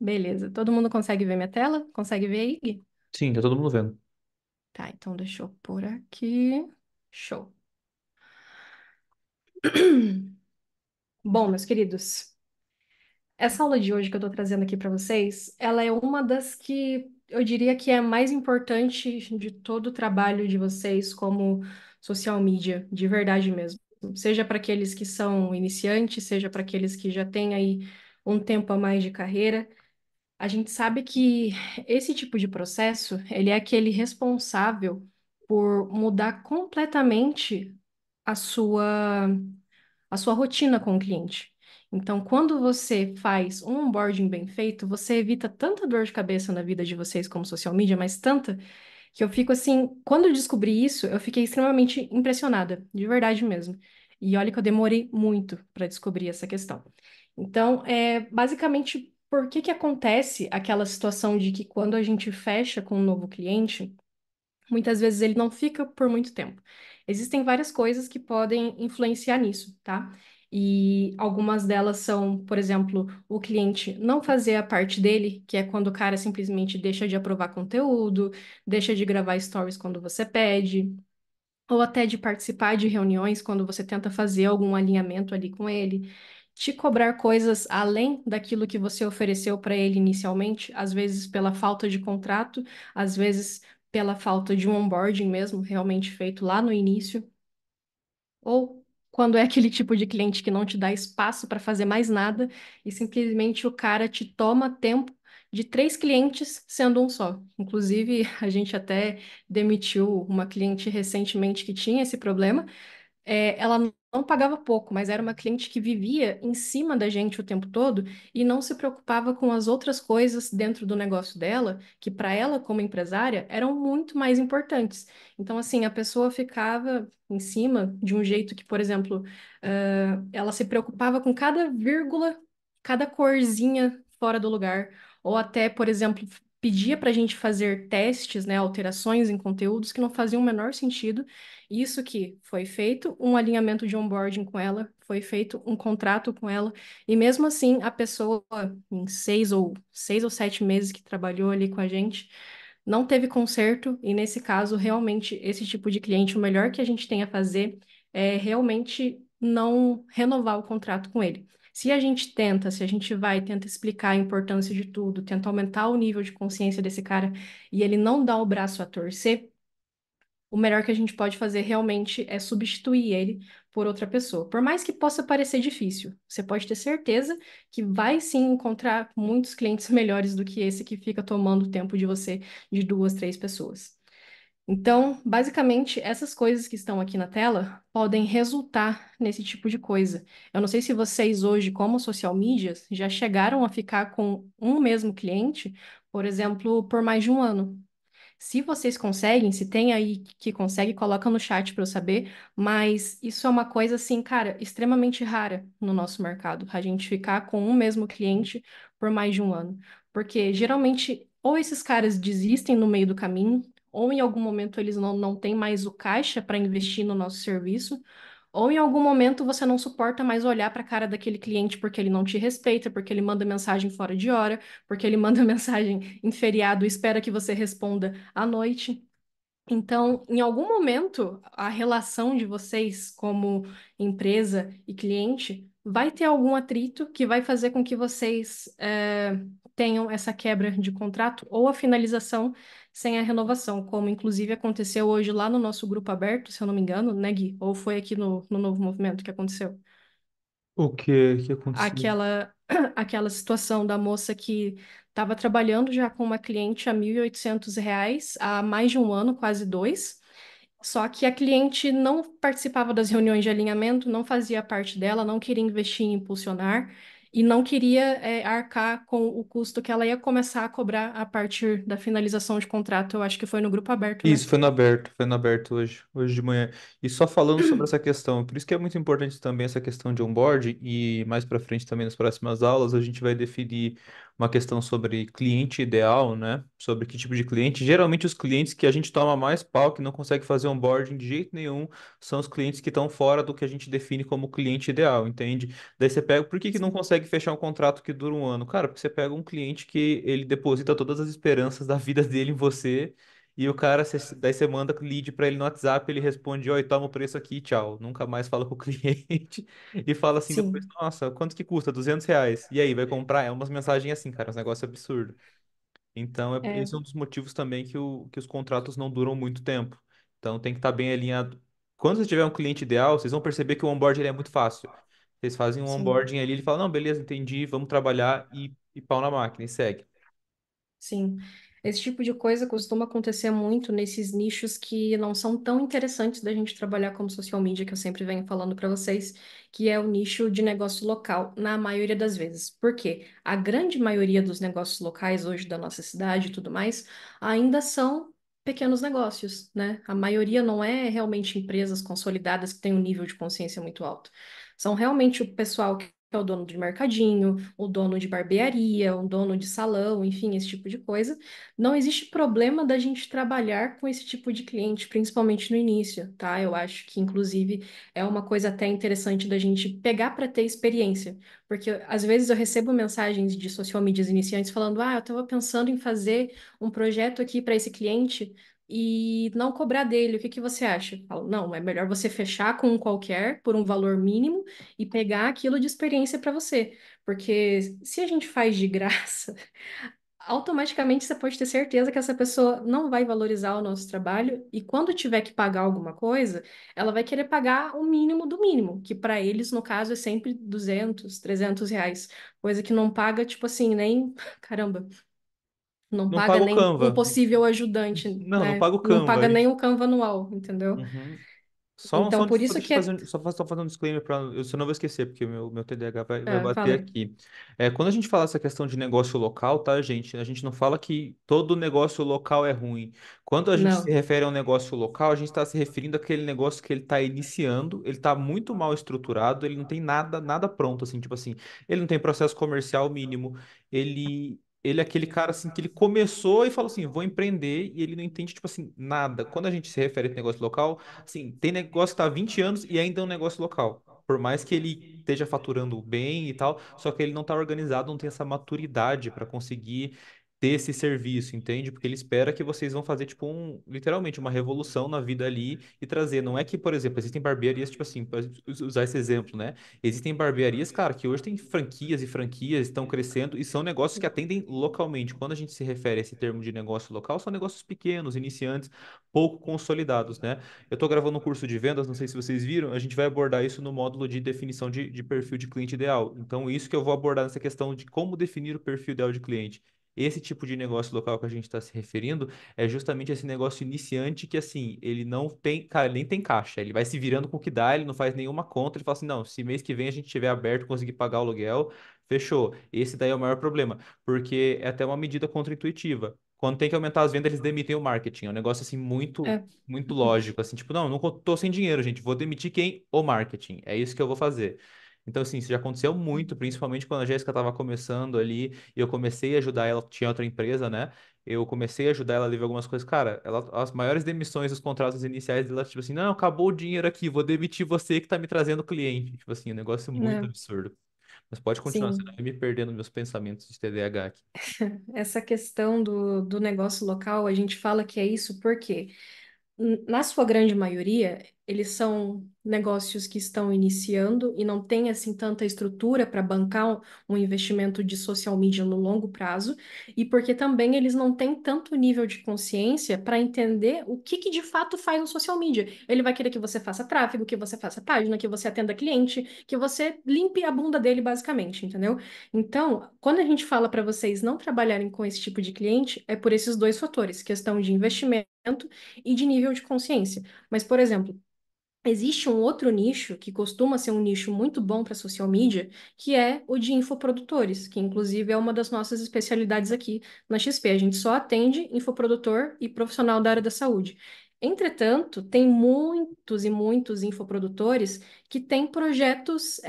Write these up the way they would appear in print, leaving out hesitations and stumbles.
Beleza. Todo mundo consegue ver minha tela? Consegue ver aí, Gui? Sim, tá todo mundo vendo. Tá, então deixa eu pôr aqui. Show. Bom, meus queridos, essa aula de hoje que eu tô trazendo aqui para vocês, ela é uma das que eu diria que é mais importante de todo o trabalho de vocês como social media, de verdade mesmo. Seja para aqueles que são iniciantes, seja para aqueles que já têm aí um tempo a mais de carreira. A gente sabe que esse tipo de processo, ele é aquele responsável por mudar completamente a a sua rotina com o cliente. Então, quando você faz um onboarding bem feito, você evita tanta dor de cabeça na vida de vocês como social media, mas tanta que eu fico assim, quando eu descobri isso, eu fiquei extremamente impressionada, de verdade mesmo. E olha que eu demorei muito para descobrir essa questão. Então, basicamente, por que que acontece aquela situação de que quando a gente fecha com um novo cliente, muitas vezes ele não fica por muito tempo. Existem várias coisas que podem influenciar nisso, tá? E algumas delas são, por exemplo, o cliente não fazer a parte dele, que é quando o cara simplesmente deixa de aprovar conteúdo, deixa de gravar stories quando você pede, ou até de participar de reuniões quando você tenta fazer algum alinhamento ali com ele, te cobrar coisas além daquilo que você ofereceu para ele inicialmente, às vezes pela falta de contrato, às vezes pela falta de um onboarding mesmo, realmente feito lá no início. Ou quando é aquele tipo de cliente que não te dá espaço para fazer mais nada e simplesmente o cara te toma tempo de três clientes sendo um só. Inclusive, a gente até demitiu uma cliente recentemente que tinha esse problema. Ela não pagava pouco, mas era uma cliente que vivia em cima da gente o tempo todo e não se preocupava com as outras coisas dentro do negócio dela, que para ela, como empresária, eram muito mais importantes. Então, assim, a pessoa ficava em cima de um jeito que, por exemplo, ela se preocupava com cada vírgula, cada corzinha fora do lugar, ou até, por exemplo, pedia para a gente fazer testes, né, alterações em conteúdos que não faziam o menor sentido. Isso que foi feito um alinhamento de onboarding com ela, foi feito um contrato com ela, e mesmo assim a pessoa, em 6 ou 7 meses que trabalhou ali com a gente, não teve conserto, e nesse caso, realmente, esse tipo de cliente, o melhor que a gente tem a fazer é realmente não renovar o contrato com ele. Se a gente tenta, se a gente vai, tenta explicar a importância de tudo, tenta aumentar o nível de consciência desse cara, e ele não dá o braço a torcer, o melhor que a gente pode fazer realmente é substituir ele por outra pessoa. Por mais que possa parecer difícil, você pode ter certeza que vai sim encontrar muitos clientes melhores do que esse que fica tomando o tempo de você, de duas, três pessoas. Então, basicamente, essas coisas que estão aqui na tela podem resultar nesse tipo de coisa. Eu não sei se vocês hoje, como social medias, já chegaram a ficar com um mesmo cliente, por exemplo, por mais de um ano. Se vocês conseguem, se tem aí que consegue, coloca no chat para eu saber, mas isso é uma coisa assim, cara, extremamente rara no nosso mercado, a gente ficar com um mesmo cliente por mais de um ano. Porque geralmente ou esses caras desistem no meio do caminho, ou em algum momento eles não têm mais o caixa para investir no nosso serviço, ou em algum momento você não suporta mais olhar para a cara daquele cliente porque ele não te respeita, porque ele manda mensagem fora de hora, porque ele manda mensagem em feriado e espera que você responda à noite. Então, em algum momento, a relação de vocês como empresa e cliente vai ter algum atrito que vai fazer com que vocês tenham essa quebra de contrato ou a finalização sem a renovação, como inclusive aconteceu hoje lá no nosso grupo aberto, se eu não me engano, né, Gui? Ou foi aqui no Novo Movimento que aconteceu? O que aconteceu? Aquela, aquela situação da moça que estava trabalhando já com uma cliente a R$ 1.800 há mais de um ano, quase dois. Só que a cliente não participava das reuniões de alinhamento, não fazia parte dela, não queria investir em impulsionar e não queria, arcar com o custo que ela ia começar a cobrar a partir da finalização de contrato. Eu acho que foi no grupo aberto, né? Isso, foi no aberto hoje de manhã. E só falando sobre essa questão, por isso que é muito importante também essa questão de onboarding e mais para frente também nas próximas aulas a gente vai definir uma questão sobre cliente ideal, né? Sobre que tipo de cliente. Geralmente os clientes que a gente toma mais pau, que não consegue fazer onboarding de jeito nenhum, são os clientes que estão fora do que a gente define como cliente ideal, entende? Daí você pega, por que que não Sim, consegue fechar um contrato que dura um ano? Cara, porque você pega um cliente que ele deposita todas as esperanças da vida dele em você. E o cara, daí você manda lead pra ele no WhatsApp, ele responde, oi, toma o preço aqui, tchau. Nunca mais fala com o cliente. E fala assim depois, sim, nossa, quanto que custa? R$ 200. E aí, vai comprar? É umas mensagens assim, cara, um negócio absurdo. Então, é, esse é um dos motivos também que os contratos não duram muito tempo. Então, tem que estar bem alinhado. Quando você tiver um cliente ideal, vocês vão perceber que o onboarding ele é muito fácil. Vocês fazem um sim. onboarding ali, ele fala, não, beleza, entendi, vamos trabalhar e pau na máquina, e segue. Sim, esse tipo de coisa costuma acontecer muito nesses nichos que não são tão interessantes da gente trabalhar como social media, que eu sempre venho falando para vocês, que é o nicho de negócio local, na maioria das vezes. Por quê? A grande maioria dos negócios locais hoje da nossa cidade e tudo mais ainda são pequenos negócios, né? A maioria não é realmente empresas consolidadas que têm um nível de consciência muito alto. São realmente o pessoal que é o dono de mercadinho, o dono de barbearia, o dono de salão, enfim, esse tipo de coisa. Não existe problema da gente trabalhar com esse tipo de cliente, principalmente no início, tá? Eu acho que, inclusive, é uma coisa até interessante da gente pegar para ter experiência, porque às vezes eu recebo mensagens de social medias iniciantes falando: ah, eu estava pensando em fazer um projeto aqui para esse cliente. E não cobrar dele, o que que você acha? Eu falo, não, é melhor você fechar com um qualquer por um valor mínimo e pegar aquilo de experiência para você. Porque se a gente faz de graça, automaticamente você pode ter certeza que essa pessoa não vai valorizar o nosso trabalho e quando tiver que pagar alguma coisa, ela vai querer pagar o mínimo do mínimo, que para eles, no caso, é sempre 200, R$ 300, coisa que não paga, tipo assim, nem, caramba, não Não paga paga o nem um Canva. possível ajudante, Não, não né? paga o Não Canva. paga nem o Canva anual, entendeu? Uhum. Então, por isso Deixa que eu é... fazer, só fazer um disclaimer para eu senão eu vou esquecer, porque meu TDAH vai bater falei. aqui. Quando a gente fala essa questão de negócio local, tá, gente? A gente não fala que todo negócio local é ruim. Quando a gente se Não, refere a um negócio local, a gente está se referindo àquele negócio que ele está iniciando, ele está muito mal estruturado, ele não tem nada pronto, assim, tipo assim, ele não tem processo comercial mínimo, ele é aquele cara assim que ele começou e falou assim, vou empreender e ele não entende tipo assim nada. Quando a gente se refere a negócio local, assim, tem negócio que tá há 20 anos e ainda é um negócio local. Por mais que ele esteja faturando bem e tal, só que ele não está organizado, não tem essa maturidade para conseguir ter esse serviço, entende? Porque ele espera que vocês vão fazer, tipo, literalmente uma revolução na vida ali e trazer. Não é que, por exemplo, existem barbearias, tipo assim, para usar esse exemplo, né? Existem barbearias, cara, que hoje tem franquias e franquias, estão crescendo e são negócios que atendem localmente. Quando a gente se refere a esse termo de negócio local, são negócios pequenos, iniciantes, pouco consolidados, né? Eu estou gravando um curso de vendas, não sei se vocês viram, a gente vai abordar isso no módulo de definição de perfil de cliente ideal. Então, isso que eu vou abordar nessa questão de como definir o perfil ideal de cliente. Esse tipo de negócio local que a gente está se referindo é justamente esse negócio iniciante que, assim, ele não tem, cara, ele nem tem caixa, ele vai se virando com o que dá, ele não faz nenhuma conta, ele fala assim, não, se mês que vem a gente tiver aberto, conseguir pagar o aluguel, fechou. Esse daí é o maior problema, porque é até uma medida contra-intuitiva. Quando tem que aumentar as vendas, eles demitem o marketing. É um negócio assim é, muito lógico, assim, tipo, não, não tô sem dinheiro, gente, vou demitir quem? O marketing. É isso que eu vou fazer. Então, assim, isso já aconteceu muito, principalmente quando a Jéssica estava começando ali e eu comecei a ajudar ela, tinha outra empresa, né? Eu comecei a ajudar ela a ver algumas coisas. Cara, as maiores demissões dos contratos iniciais dela, tipo assim, não, acabou o dinheiro aqui, vou demitir você que tá me trazendo cliente. Tipo assim, um negócio muito né? absurdo. Mas pode continuar, senão Sim. eu ia me perdendo nos meus pensamentos de TDAH aqui. Essa questão do negócio local, a gente fala que é isso porque na sua grande maioria, eles são negócios que estão iniciando e não têm assim tanta estrutura para bancar um investimento de social media no longo prazo, e porque também eles não têm tanto nível de consciência para entender o que de fato faz um social media. Ele vai querer que você faça tráfego, que você faça página, que você atenda cliente, que você limpe a bunda dele, basicamente, entendeu? Então, quando a gente fala para vocês não trabalharem com esse tipo de cliente, é por esses dois fatores, questão de investimento e de nível de consciência. Mas, por exemplo, existe um outro nicho que costuma ser um nicho muito bom para social media, que é o de infoprodutores, que inclusive é uma das nossas especialidades aqui na XP. A gente só atende infoprodutor e profissional da área da saúde. Entretanto, tem muitos e muitos infoprodutores que têm projetos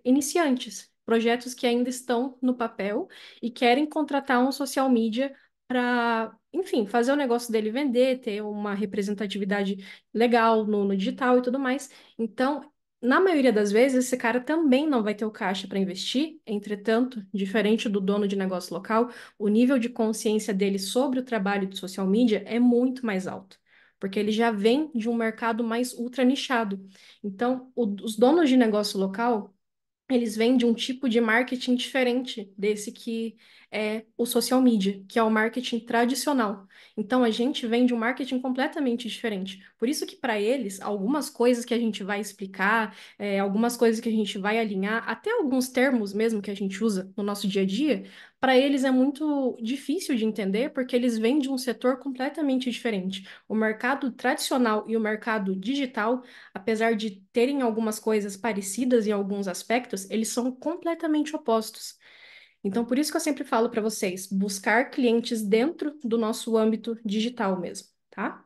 iniciantes. projetos que ainda estão no papel e querem contratar um social media para, enfim, fazer o negócio dele vender, ter uma representatividade legal no digital e tudo mais. Então, na maioria das vezes, esse cara também não vai ter o caixa para investir. Entretanto, diferente do dono de negócio local, o nível de consciência dele sobre o trabalho de social media é muito mais alto, porque ele já vem de um mercado mais ultra nichado. Então, os donos de negócio local, eles vêm de um tipo de marketing diferente desse que é o social media, que é o marketing tradicional. Então, a gente vem de um marketing completamente diferente. Por isso que, para eles, algumas coisas que a gente vai explicar, algumas coisas que a gente vai alinhar, até alguns termos mesmo que a gente usa no nosso dia a dia, para eles é muito difícil de entender, porque eles vêm de um setor completamente diferente. O mercado tradicional e o mercado digital, apesar de terem algumas coisas parecidas em alguns aspectos, eles são completamente opostos. Então, por isso que eu sempre falo para vocês, buscar clientes dentro do nosso âmbito digital mesmo, tá?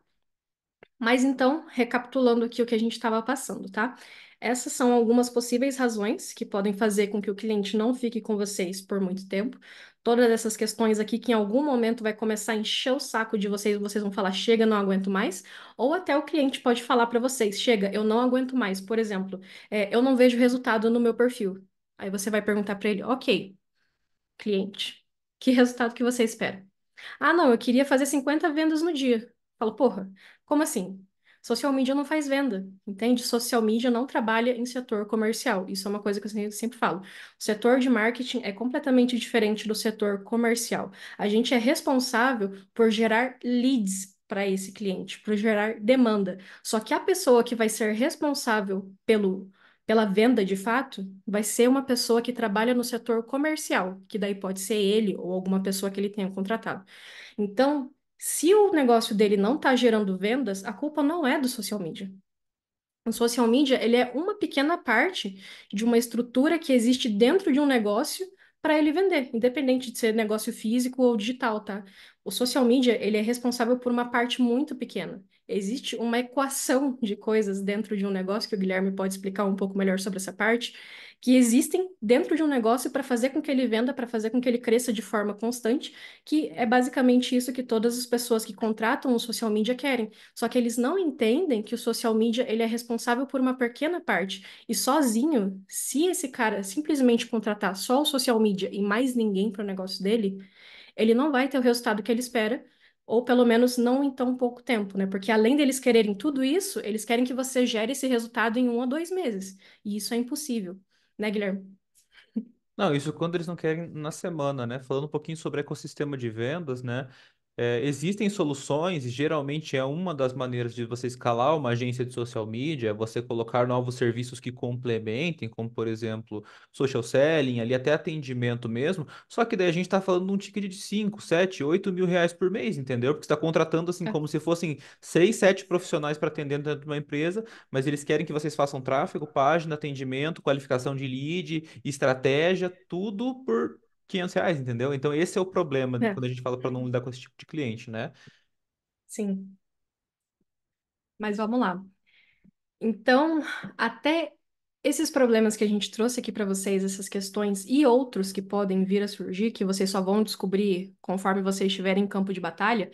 Mas então, recapitulando aqui o que a gente estava passando, tá? Essas são algumas possíveis razões que podem fazer com que o cliente não fique com vocês por muito tempo. Todas essas questões aqui que em algum momento vai começar a encher o saco de vocês, vocês vão falar, chega, não aguento mais. Ou até o cliente pode falar para vocês, chega, eu não aguento mais. Por exemplo, eu não vejo resultado no meu perfil. Aí você vai perguntar para ele, ok, cliente, que resultado que você espera? Ah, não, eu queria fazer 50 vendas no dia. Falo, porra, como assim? Social media não faz venda, entende? Social media não trabalha em setor comercial. Isso é uma coisa que eu sempre falo. O setor de marketing é completamente diferente do setor comercial. A gente é responsável por gerar leads para esse cliente, por gerar demanda. Só que a pessoa que vai ser responsável pela venda de fato vai ser uma pessoa que trabalha no setor comercial, que daí pode ser ele ou alguma pessoa que ele tenha contratado. Então, se o negócio dele não está gerando vendas, a culpa não é do social media. O social media, ele é uma pequena parte de uma estrutura que existe dentro de um negócio para ele vender, independente de ser negócio físico ou digital, tá? O social media, ele é responsável por uma parte muito pequena. Existe uma equação de coisas dentro de um negócio, que o Guilherme pode explicar um pouco melhor sobre essa parte, que existem dentro de um negócio para fazer com que ele venda, para fazer com que ele cresça de forma constante, que é basicamente isso que todas as pessoas que contratam o social media querem. Só que eles não entendem que o social media ele é responsável por uma pequena parte. E sozinho, se esse cara simplesmente contratar só o social media e mais ninguém para o negócio dele, ele não vai ter o resultado que ele espera, ou pelo menos não em tão pouco tempo, né? Porque além deles quererem tudo isso, eles querem que você gere esse resultado em 1 a 2 meses. E isso é impossível, né, Guilherme? Não, isso quando eles não querem na semana, né? Falando um pouquinho sobre ecossistema de vendas, né? Existem soluções, e geralmente é uma das maneiras de você escalar uma agência de social media, é você colocar novos serviços que complementem, como por exemplo, social selling, ali até atendimento mesmo. Só que daí a gente está falando de um ticket de 5, 7, 8 mil reais por mês, entendeu? Porque você está contratando assim É, como se fossem 6, 7 profissionais para atender dentro de uma empresa, mas eles querem que vocês façam tráfego, página, atendimento, qualificação de lead, estratégia, tudo por R$ 500, entendeu? Então esse é o problema é, quando a gente fala para não lidar com esse tipo de cliente, né? sim. Mas vamos lá. Então, até esses problemas que a gente trouxe aqui para vocês, essas questões e outros que podem vir a surgir, que vocês só vão descobrir conforme vocês estiverem em campo de batalha,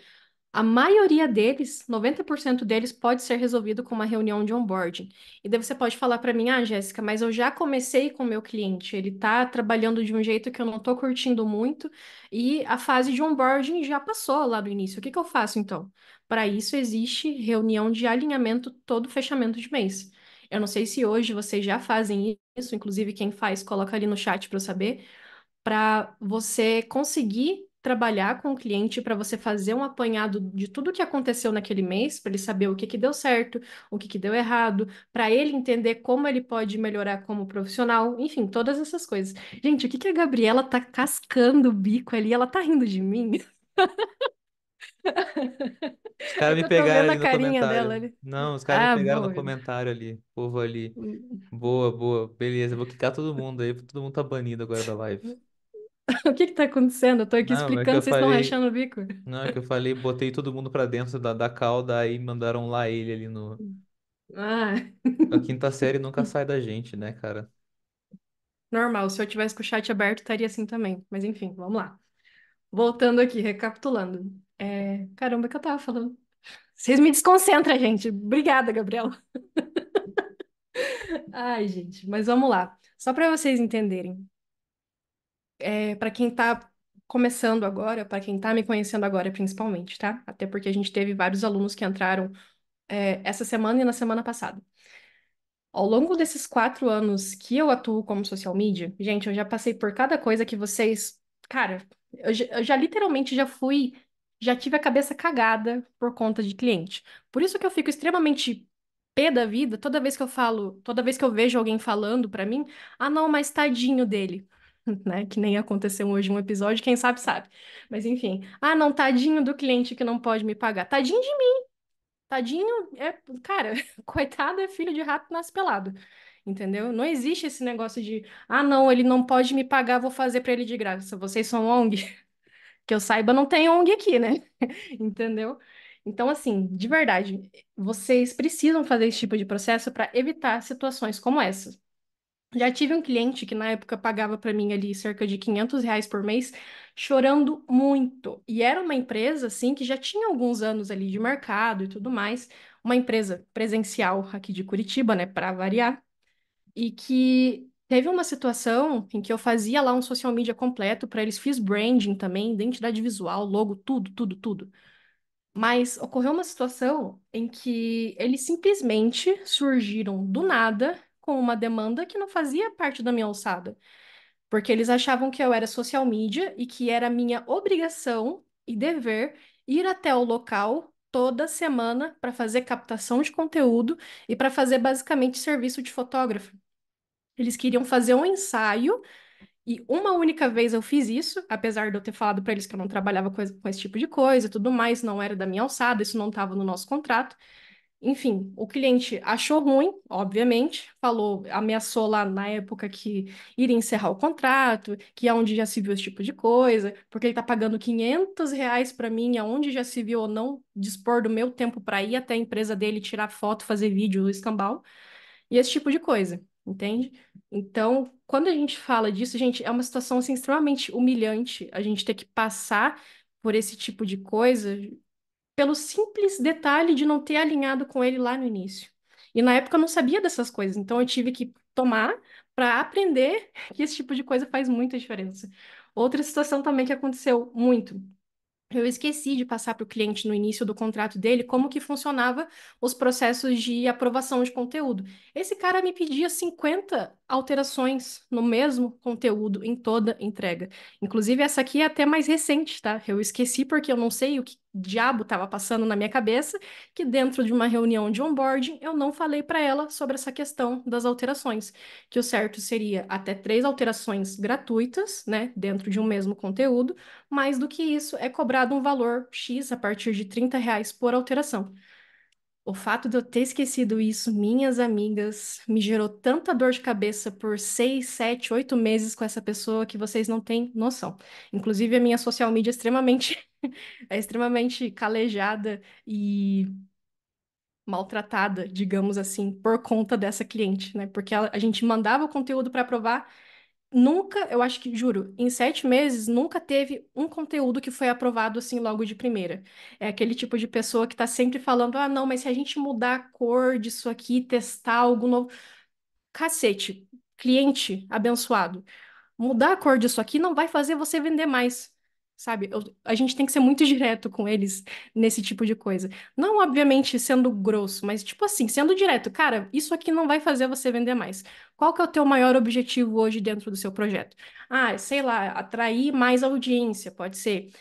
a maioria deles, 90% deles, pode ser resolvido com uma reunião de onboarding. E daí você pode falar para mim, ah, Jéssica, mas eu já comecei com o meu cliente, ele está trabalhando de um jeito que eu não estou curtindo muito, e a fase de onboarding já passou lá do início. O que que eu faço então? Para isso existe reunião de alinhamento todo fechamento de mês. Eu não sei se hoje vocês já fazem isso, inclusive quem faz, coloca ali no chat para eu saber para você conseguir trabalhar com o cliente, para você fazer um apanhado de tudo que aconteceu naquele mês, para ele saber o que que deu certo, o que que deu errado, para ele entender como ele pode melhorar como profissional, enfim, todas essas coisas. Gente, o que que a Gabriela tá cascando o bico ali? Ela tá rindo de mim? Os É caras me que eu tô pegaram vendo ali a no carinha dela comentário. ali. Não, os caras me Ah, pegaram no boa vida. comentário ali. Povo ali. Boa, boa. Beleza, eu vou quicar todo mundo aí, todo mundo tá banido agora da live. O que que tá acontecendo? Eu tô aqui Não, é que eu explicando, vocês estão falei. rachando o bico. Não, é que eu falei, botei todo mundo pra dentro da cauda, aí mandaram lá ele ali no. Ah, A quinta série nunca sai da gente, né, cara? Normal, se eu tivesse com o chat aberto, estaria assim também. Mas enfim, vamos lá. Voltando aqui, recapitulando. Caramba, o que eu tava falando? Vocês me desconcentram, gente. Obrigada, Gabriela. Ai, gente, mas vamos lá. Só para vocês entenderem. Para quem tá começando agora, para quem tá me conhecendo agora, principalmente, tá? Até porque a gente teve vários alunos que entraram, essa semana e na semana passada. Ao longo desses 4 anos que eu atuo como social media, gente, eu já passei por cada coisa que vocês. Cara, eu já literalmente já tive a cabeça cagada por conta de cliente. Por isso que eu fico extremamente pé da vida toda vez que eu falo, toda vez que eu vejo alguém falando pra mim, ah, não, mas tadinho dele. Né? Que nem aconteceu hoje um episódio, quem sabe sabe. Mas enfim, ah, não, tadinho do cliente que não pode me pagar. Tadinho de Tadinho cara, coitado é filho de rato nasce pelado, entendeu? Não existe esse negócio de, ah, não, ele não pode me pagar, vou fazer pra ele de graça. Vocês são ONG? Que eu saiba, não tem ONG aqui, né? Entendeu? Então, assim, de verdade, vocês precisam fazer esse tipo de processo para evitar situações como essa. Já tive um cliente que na época pagava para mim ali cerca de R$ 500 por mês, chorando muito. E era uma empresa, assim, que já tinha alguns anos ali de mercado e tudo mais, uma empresa presencial aqui de Curitiba, né, para variar, e que teve uma situação em que eu fazia lá um social media completo para eles, fiz branding também, identidade visual, logo, tudo, tudo, tudo. Mas ocorreu uma situação em que eles simplesmente surgiram do nada com uma demanda que não fazia parte da minha alçada, porque eles achavam que eu era social media e que era minha obrigação e dever ir até o local toda semana para fazer captação de conteúdo e para fazer basicamente serviço de fotógrafo. Eles queriam fazer um ensaio e uma única vez eu fiz isso, apesar de eu ter falado para eles que eu não trabalhava com esse tipo de coisa e tudo mais, não era da minha alçada, isso não estava no nosso contrato. Enfim, o cliente achou ruim, obviamente, falou, ameaçou lá na época que iria encerrar o contrato, que é onde já se viu esse tipo de coisa, porque ele está pagando R$ 500 para mim, aonde já se viu ou não dispor do meu tempo para ir até a empresa dele, tirar foto, fazer vídeo, escambau e esse tipo de coisa, entende? Então, quando a gente fala disso, gente, é uma situação assim, extremamente humilhante a gente ter que passar por esse tipo de coisa pelo simples detalhe de não ter alinhado com ele lá no início. E na época eu não sabia dessas coisas, então eu tive que tomar para aprender que esse tipo de coisa faz muita diferença. Outra situação também que aconteceu muito. Eu esqueci de passar para o cliente no início do contrato dele como que funcionava os processos de aprovação de conteúdo. Esse cara me pedia 50 alterações no mesmo conteúdo em toda entrega. Inclusive, essa aqui é até mais recente, tá? Eu esqueci porque eu não sei o que diabo estava passando na minha cabeça, que dentro de uma reunião de onboarding eu não falei para ela sobre essa questão das alterações, que o certo seria até 3 alterações gratuitas, né, dentro de um mesmo conteúdo. Mais do que isso, é cobrado um valor X a partir de R$ 30 por alteração. O fato de eu ter esquecido isso, minhas amigas, me gerou tanta dor de cabeça por 6, 7, 8 meses com essa pessoa que vocês não têm noção. Inclusive, a minha social media é extremamente calejada e maltratada, digamos assim, por conta dessa cliente, né? Porque a gente mandava o conteúdo para aprovar. Nunca, eu acho que, juro, em 7 meses, nunca teve um conteúdo que foi aprovado assim logo de primeira. É aquele tipo de pessoa que tá sempre falando: ah, não, mas se a gente mudar a cor disso aqui, testar algo novo. Cacete, cliente abençoado. Mudar a cor disso aqui não vai fazer você vender mais. Sabe? A gente tem que ser muito direto com eles nesse tipo de coisa. Não, obviamente, sendo grosso, mas tipo assim, sendo direto. Cara, isso aqui não vai fazer você vender mais. Qual que é o teu maior objetivo hoje dentro do seu projeto? Ah, sei lá, atrair mais audiência, pode ser.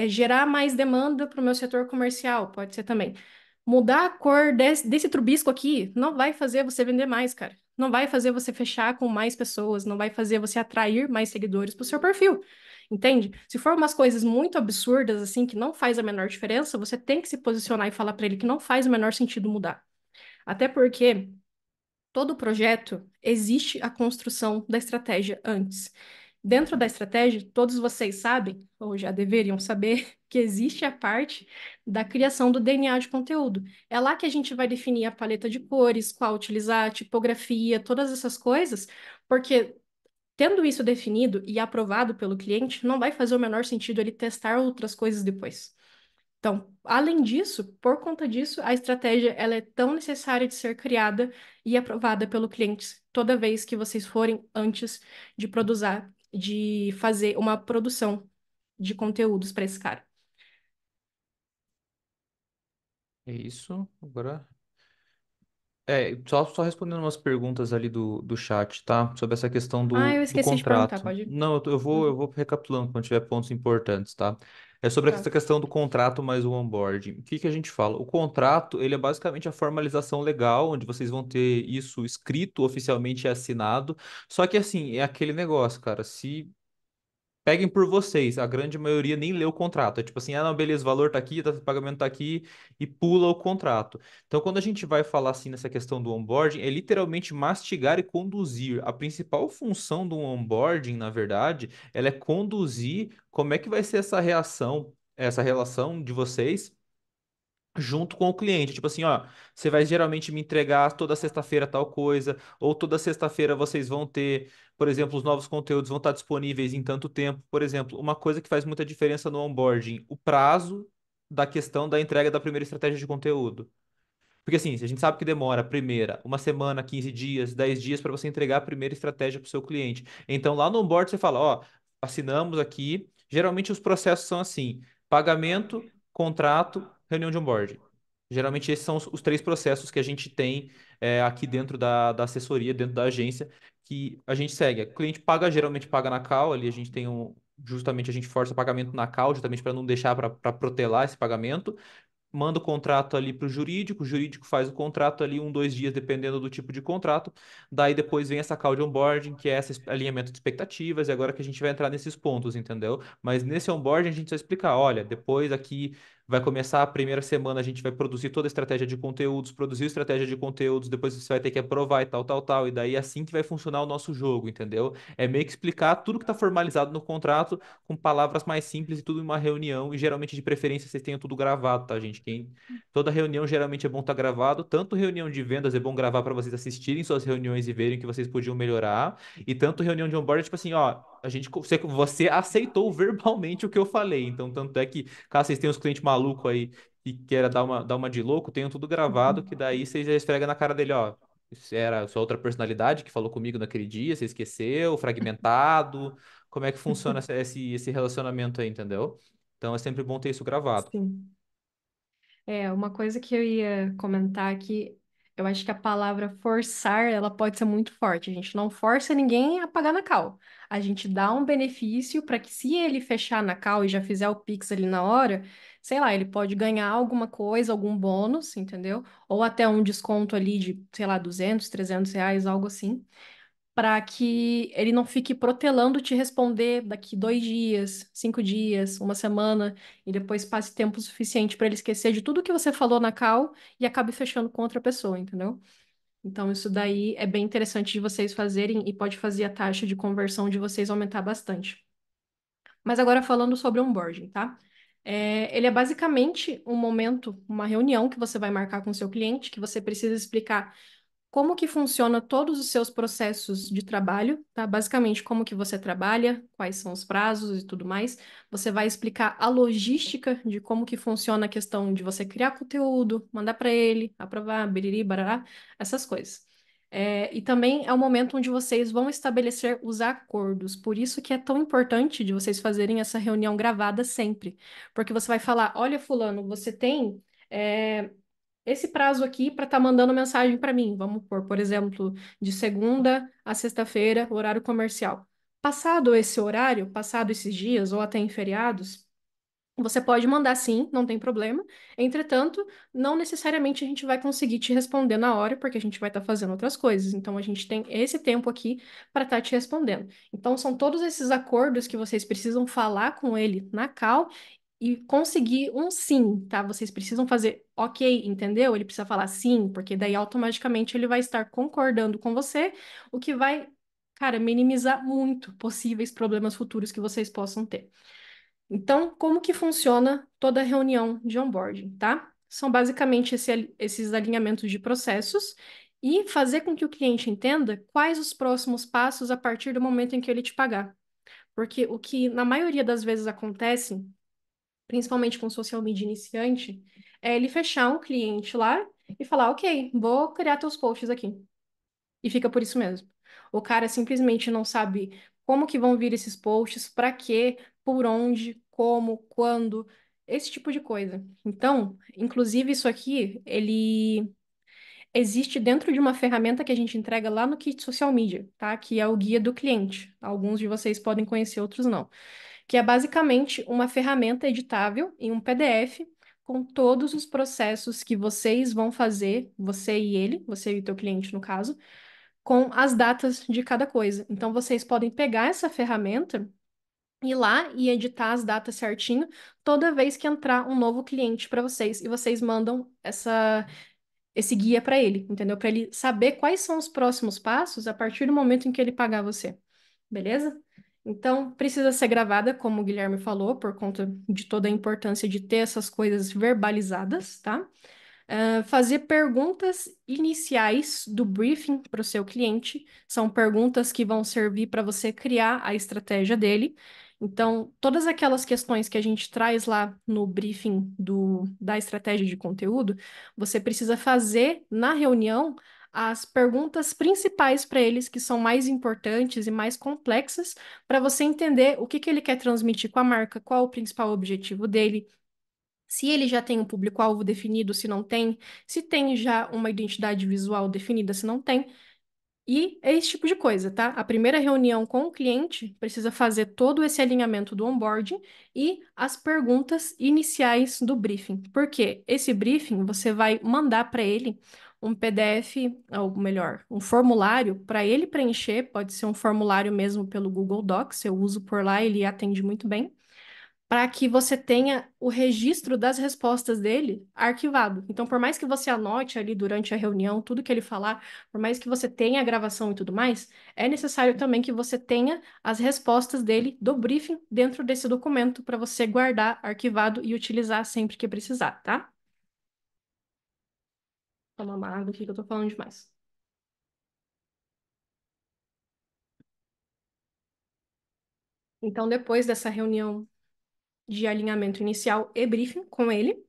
Gerar mais demanda para o meu setor comercial, pode ser também. Mudar a cor desse trubisco aqui não vai fazer você vender mais, cara. Não vai fazer você fechar com mais pessoas, não vai fazer você atrair mais seguidores para o seu perfil. Entende? Se for umas coisas muito absurdas, assim, que não faz a menor diferença, você tem que se posicionar e falar para ele que não faz o menor sentido mudar. Até porque todo projeto existe a construção da estratégia antes. Dentro da estratégia, todos vocês sabem, ou já deveriam saber, que existe a parte da criação do DNA de conteúdo. É lá que a gente vai definir a paleta de cores, qual utilizar, a tipografia, todas essas coisas, porque Tendo isso definido e aprovado pelo cliente, não vai fazer o menor sentido ele testar outras coisas depois. Então, além disso, por conta disso, a estratégia ela é tão necessária de ser criada e aprovada pelo cliente toda vez que vocês forem antes de fazer uma produção de conteúdos para esse cara. É isso. Agora. Só respondendo umas perguntas ali do chat, tá? Sobre essa questão Ah, eu do esqueci de perguntar, contrato. pode ir? Não, eu Uhum. vou recapitulando quando tiver pontos importantes, tá? É sobre Tá. essa questão do contrato mais o onboarding. O que que a gente fala? O contrato, ele é basicamente a formalização legal, onde vocês vão ter isso escrito oficialmente e assinado. Só que assim, é aquele negócio, cara. Se peguem por vocês. A grande maioria nem lê o contrato. É tipo assim, ah, não, beleza, o valor tá aqui, o pagamento tá aqui e pula o contrato. Então, quando a gente vai falar assim nessa questão do onboarding, é literalmente mastigar e conduzir. A principal função do onboarding, na verdade, ela é conduzir como é que vai ser essa reação, essa relação de vocês junto com o cliente. Tipo assim, ó, você vai geralmente me entregar toda sexta-feira tal coisa, ou toda sexta-feira vocês vão ter, por exemplo, os novos conteúdos vão estar disponíveis em tanto tempo. Por exemplo, uma coisa que faz muita diferença no onboarding, o prazo da questão da entrega da primeira estratégia de conteúdo. Porque assim, se a gente sabe que demora, primeira, uma semana, 15 dias, 10 dias para você entregar a primeira estratégia para o seu cliente. Então lá no onboard você fala, ó, assinamos aqui. Geralmente os processos são assim: pagamento, contrato, reunião de onboarding. Geralmente esses são os três processos que a gente tem aqui dentro da assessoria, dentro da agência, que a gente segue. O cliente paga, geralmente paga na call, ali a gente tem justamente a gente força o pagamento na call, justamente para não deixar para protelar esse pagamento, manda o contrato ali para o jurídico faz o contrato ali 1, 2 dias, dependendo do tipo de contrato. Daí depois vem essa call de onboarding, que é esse alinhamento de expectativas, e agora que a gente vai entrar nesses pontos, entendeu? Mas nesse onboarding a gente vai explicar, olha, depois aqui vai começar a primeira semana, a gente vai produzir toda a estratégia de conteúdos, produzir a estratégia de conteúdos, depois você vai ter que aprovar e tal, tal, tal, e daí é assim que vai funcionar o nosso jogo, entendeu? É meio que explicar tudo que está formalizado no contrato com palavras mais simples e tudo em uma reunião, e geralmente de preferência vocês tenham tudo gravado, tá, gente? Toda reunião geralmente é bom estar gravado, tanto reunião de vendas é bom gravar para vocês assistirem suas reuniões e verem o que vocês podiam melhorar, e tanto reunião de onboarding, tipo assim, ó, você aceitou verbalmente o que eu falei, então tanto é que caso vocês tenham os clientes malucos aí e queira dar uma de louco, tenham tudo gravado, que daí vocês já esfrega na cara dele, ó. Isso era sua outra personalidade que falou comigo naquele dia, você esqueceu, fragmentado. Como é que funciona esse relacionamento aí, entendeu? Então é sempre bom ter isso gravado. Sim. É, uma coisa que eu ia comentar aqui, eu acho que a palavra forçar, ela pode ser muito forte. A gente não força ninguém a pagar na cal. A gente dá um benefício para que se ele fechar na cal e já fizer o Pix ali na hora, sei lá, ele pode ganhar alguma coisa, algum bônus, entendeu? Ou até um desconto ali de, sei lá, 200, R$ 300, algo assim, para que ele não fique protelando te responder daqui 2 dias, 5 dias, uma semana, e depois passe tempo suficiente para ele esquecer de tudo que você falou na call e acabe fechando com outra pessoa, entendeu? Então, isso daí é bem interessante de vocês fazerem e pode fazer a taxa de conversão de vocês aumentar bastante. Mas agora falando sobre onboarding, tá? Ele é basicamente um momento, uma reunião que você vai marcar com o seu cliente, que você precisa explicar como que funciona todos os seus processos de trabalho, tá? Basicamente, como que você trabalha, quais são os prazos e tudo mais. Você vai explicar a logística de como que funciona a questão de você criar conteúdo, mandar para ele, aprovar, biriri, barará, essas coisas. E também é o momento onde vocês vão estabelecer os acordos. Por isso que é tão importante de vocês fazerem essa reunião gravada sempre. Porque você vai falar, olha, fulano, você tem... é, esse prazo aqui para estar mandando mensagem para mim. Vamos por exemplo, de segunda a sexta-feira, horário comercial. Passado esse horário, passado esses dias ou até em feriados, você pode mandar sim, não tem problema. Entretanto, não necessariamente a gente vai conseguir te responder na hora, porque a gente vai estar fazendo outras coisas. Então, a gente tem esse tempo aqui para estar te respondendo. Então, são todos esses acordos que vocês precisam falar com ele na call e conseguir um sim, tá? Vocês precisam fazer ok, entendeu? Ele precisa falar sim, porque daí automaticamente ele vai estar concordando com você, o que vai, cara, minimizar muito possíveis problemas futuros que vocês possam ter. Então, como que funciona toda a reunião de onboarding, tá? São basicamente esses alinhamentos de processos e fazer com que o cliente entenda quais os próximos passos a partir do momento em que ele te pagar. Porque o que na maioria das vezes acontece, principalmente com social media iniciante, é ele fechar um cliente lá e falar, ok, vou criar teus posts aqui. E fica por isso mesmo. O cara simplesmente não sabe como que vão vir esses posts, para quê, por onde, como, quando, esse tipo de coisa. Então, inclusive isso aqui, ele existe dentro de uma ferramenta que a gente entrega lá no Kit Social Media, tá? Que é o guia do cliente. Alguns de vocês podem conhecer, outros não. Que é basicamente uma ferramenta editável em um PDF com todos os processos que vocês vão fazer, você e ele, você e o teu cliente no caso, com as datas de cada coisa. Então vocês podem pegar essa ferramenta, ir lá e editar as datas certinho toda vez que entrar um novo cliente para vocês e vocês mandam esse guia para ele, entendeu? Para ele saber quais são os próximos passos a partir do momento em que ele pagar você, beleza? Então, precisa ser gravada, como o Guilherme falou, por conta de toda a importância de ter essas coisas verbalizadas, tá? Fazer perguntas iniciais do briefing para o seu cliente. São perguntas que vão servir para você criar a estratégia dele. Então, todas aquelas questões que a gente traz lá no briefing da estratégia de conteúdo, você precisa fazer na reunião as perguntas principais para eles, que são mais importantes e mais complexas, para você entender o que que ele quer transmitir com a marca, qual o principal objetivo dele, se ele já tem um público-alvo definido, se não tem, se tem já uma identidade visual definida, se não tem. E é esse tipo de coisa, tá? A primeira reunião com o cliente precisa fazer todo esse alinhamento do onboarding e as perguntas iniciais do briefing. Porque esse briefing você vai mandar para ele um PDF, ou melhor, um formulário para ele preencher. Pode ser um formulário mesmo pelo Google Docs, eu uso por lá, ele atende muito bem para que você tenha o registro das respostas dele arquivado. Então, por mais que você anote ali durante a reunião tudo que ele falar, por mais que você tenha a gravação e tudo mais, é necessário também que você tenha as respostas dele do briefing dentro desse documento para você guardar arquivado e utilizar sempre que precisar, tá? Toma uma água aqui que eu tô falando demais. Então, depois dessa reunião de alinhamento inicial e briefing com ele,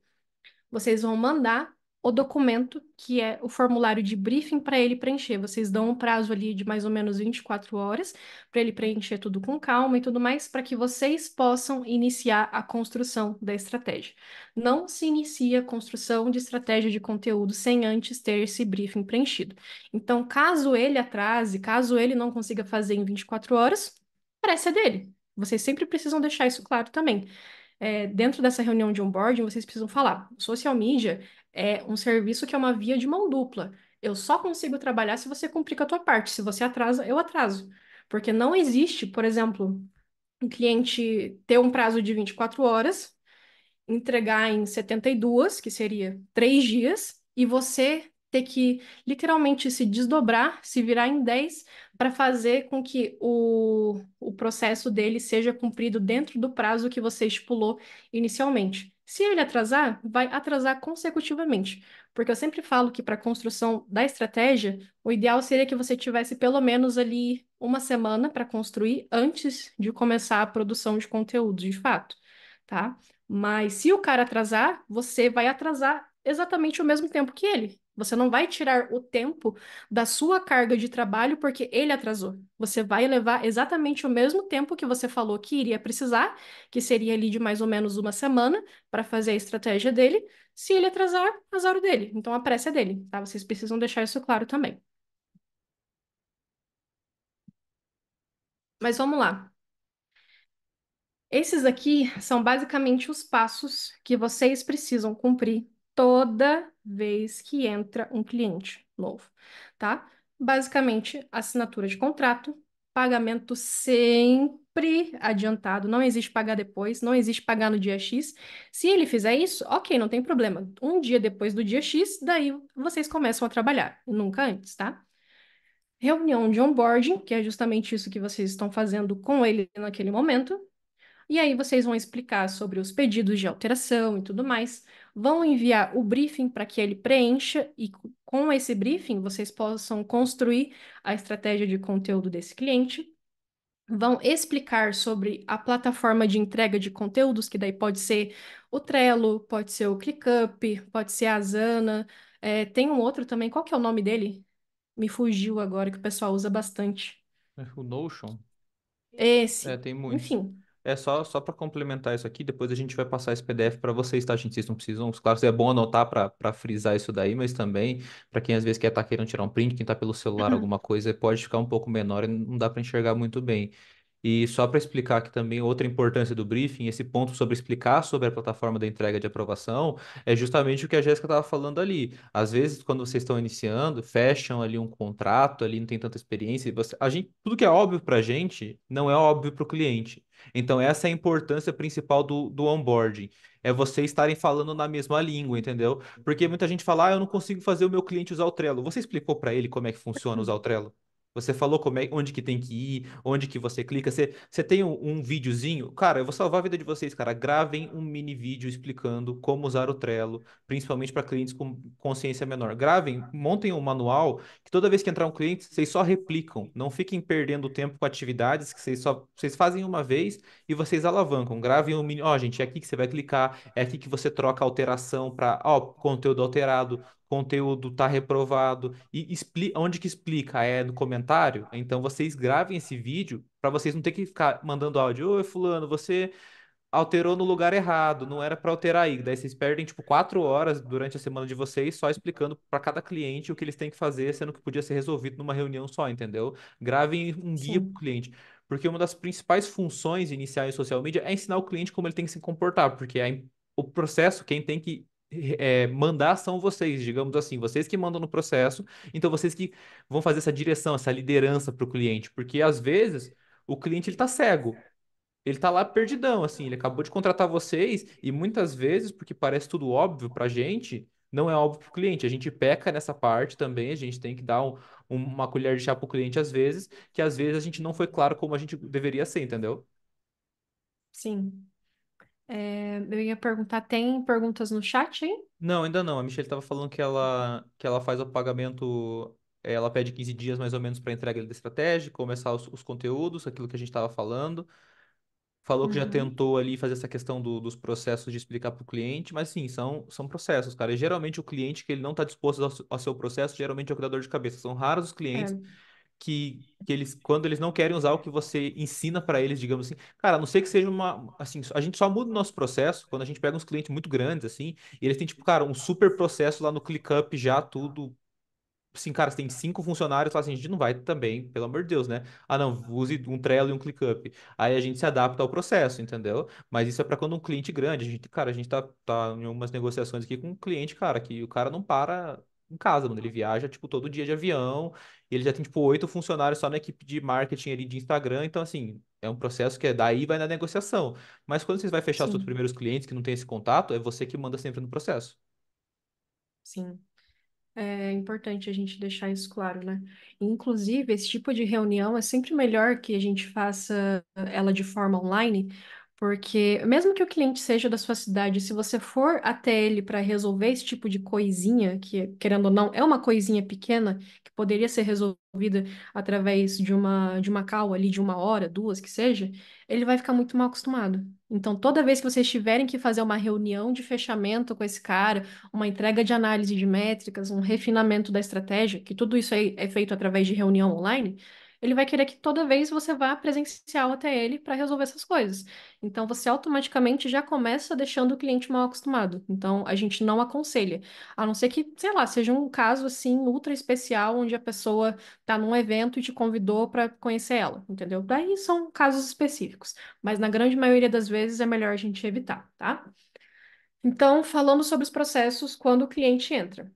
vocês vão mandar o documento, que é o formulário de briefing para ele preencher. Vocês dão um prazo ali de mais ou menos 24 horas para ele preencher tudo com calma e tudo mais, para que vocês possam iniciar a construção da estratégia. Não se inicia a construção de estratégia de conteúdo sem antes ter esse briefing preenchido. Então, caso ele atrase, caso ele não consiga fazer em 24 horas, a pressa é dele. Vocês sempre precisam deixar isso claro também. Dentro dessa reunião de onboarding, vocês precisam falar: social media é um serviço que é uma via de mão dupla. Eu só consigo trabalhar se você cumprir com a tua parte. Se você atrasa, eu atraso. Porque não existe, por exemplo, um cliente ter um prazo de 24 horas, entregar em 72, que seria 3 dias, e você ter que literalmente se desdobrar, se virar em 10, para fazer com que o processo dele seja cumprido dentro do prazo que você estipulou inicialmente. Se ele atrasar, vai atrasar consecutivamente, porque eu sempre falo que para a construção da estratégia, o ideal seria que você tivesse pelo menos ali uma semana para construir antes de começar a produção de conteúdo, de fato, tá? Mas se o cara atrasar, você vai atrasar exatamente o mesmo tempo que ele. Você não vai tirar o tempo da sua carga de trabalho porque ele atrasou. Você vai levar exatamente o mesmo tempo que você falou que iria precisar, que seria ali de mais ou menos uma semana, para fazer a estratégia dele. Se ele atrasar, azar o dele. Então a pressa é dele, tá? Vocês precisam deixar isso claro também. Mas vamos lá. Esses aqui são basicamente os passos que vocês precisam cumprir toda vez que entra um cliente novo, tá? Basicamente, assinatura de contrato, pagamento sempre adiantado, não existe pagar depois, não existe pagar no dia X. Se ele fizer isso, ok, não tem problema. Um dia depois do dia X, daí vocês começam a trabalhar, nunca antes, tá? Reunião de onboarding, que é justamente isso que vocês estão fazendo com ele naquele momento. E aí vocês vão explicar sobre os pedidos de alteração e tudo mais, vão enviar o briefing para que ele preencha e com esse briefing, vocês possam construir a estratégia de conteúdo desse cliente, vão explicar sobre a plataforma de entrega de conteúdos, que daí pode ser o Trello, pode ser o ClickUp, pode ser a Asana. Tem um outro também, qual que é o nome dele? Me fugiu agora, que o pessoal usa bastante. O Notion. É, Esse. tem muitos. Enfim, É só para complementar isso aqui, depois a gente vai passar esse PDF para vocês, tá, gente? Vocês não precisam. Claro, é bom anotar para frisar isso daí, mas também para quem às vezes quer estar querendo tirar um print, quem tá pelo celular, alguma coisa, pode ficar um pouco menor e não dá para enxergar muito bem. E só para explicar aqui também outra importância do briefing, esse ponto sobre explicar sobre a plataforma da entrega de aprovação, é justamente o que a Jéssica estava falando ali. Às vezes, quando vocês estão iniciando, fecham ali um contrato, ali não tem tanta experiência, a gente, tudo que é óbvio para a gente não é óbvio para o cliente. Então, essa é a importância principal do onboarding. É vocês estarem falando na mesma língua, entendeu? Porque muita gente fala, eu não consigo fazer o meu cliente usar o Trello. Você explicou para ele como é que funciona usar o Trello? Você falou onde que tem que ir, onde que você clica. Você tem um videozinho? Cara, eu vou salvar a vida de vocês, cara. Gravem um mini vídeo explicando como usar o Trello, principalmente para clientes com consciência menor. Gravem, montem um manual que toda vez que entrar um cliente, vocês só replicam. Não fiquem perdendo tempo com atividades que vocês fazem uma vez e vocês alavancam. Gravem um mini, gente, é aqui que você vai clicar, é aqui que você troca a alteração para, conteúdo alterado, conteúdo tá reprovado e onde que explica é no comentário. Então vocês gravem esse vídeo para vocês não ter que ficar mandando áudio. Oi, fulano, você alterou no lugar errado, não era para alterar aí. Daí vocês perdem tipo 4 horas durante a semana de vocês só explicando para cada cliente o que eles têm que fazer, sendo que podia ser resolvido numa reunião só, entendeu? Gravem um guia para o sim, cliente. Porque uma das principais funções iniciais em social media é ensinar o cliente como ele tem que se comportar, porque o processo, quem tem que mandar são vocês, digamos assim, vocês que mandam no processo, então vocês que vão fazer essa direção, essa liderança para o cliente, porque às vezes o cliente ele tá cego, ele tá lá perdidão, assim, ele acabou de contratar vocês e muitas vezes, porque parece tudo óbvio pra gente, não é óbvio pro cliente. A gente peca nessa parte também, a gente tem que dar uma colher de chá pro cliente às vezes, que às vezes a gente não foi claro como a gente deveria ser, entendeu? sim. Eu ia perguntar, tem perguntas no chat, hein? Não, ainda não. A Michelle estava falando que ela faz o pagamento, ela pede 15 dias mais ou menos para entrega da estratégia, começar os conteúdos, aquilo que a gente estava falando. Falou que já Uhum. tentou ali fazer essa questão dos processos de explicar para o cliente, mas sim, são processos, cara. E geralmente o cliente que ele não está disposto ao seu processo, geralmente é o criador de cabeça. São raros os clientes É, que eles, quando eles não querem usar o que você ensina para eles, digamos assim, cara, a não ser que seja assim, a gente só muda o nosso processo quando a gente pega uns clientes muito grandes, assim, e eles têm, tipo, cara, um super processo lá no ClickUp já, tudo assim, cara, você tem 5 funcionários, fala assim, a gente não vai também, pelo amor de Deus, né? Ah, não, use um Trello e um ClickUp. Aí a gente se adapta ao processo, entendeu? Mas isso é para quando um cliente grande, a gente tá em umas negociações aqui com um cliente, cara, que o cara não para em casa, mano, ele viaja, tipo, todo dia de avião, e ele já tem, tipo, 8 funcionários só na equipe de marketing ali de Instagram, então, assim, é um processo que daí vai na negociação. Mas quando vocês vai fechar os seus sim, primeiros clientes que não tem esse contato, é você que manda sempre no processo. sim. É importante a gente deixar isso claro, né? Inclusive, esse tipo de reunião é sempre melhor que a gente faça ela de forma online, porque mesmo que o cliente seja da sua cidade, se você for até ele para resolver esse tipo de coisinha, que querendo ou não, é uma coisinha pequena que poderia ser resolvida através de uma call ali de 1 hora, duas, que seja, ele vai ficar muito mal acostumado. Então, toda vez que vocês tiverem que fazer uma reunião de fechamento com esse cara, uma entrega de análise de métricas, um refinamento da estratégia, que tudo isso é feito através de reunião online, ele vai querer que toda vez você vá presencial até ele para resolver essas coisas. Então, você automaticamente já começa deixando o cliente mal acostumado. Então, a gente não aconselha. A não ser que, sei lá, seja um caso assim ultra especial onde a pessoa está num evento e te convidou para conhecer ela, entendeu? Daí são casos específicos. Mas na grande maioria das vezes é melhor a gente evitar, tá? Então, falando sobre os processos quando o cliente entra.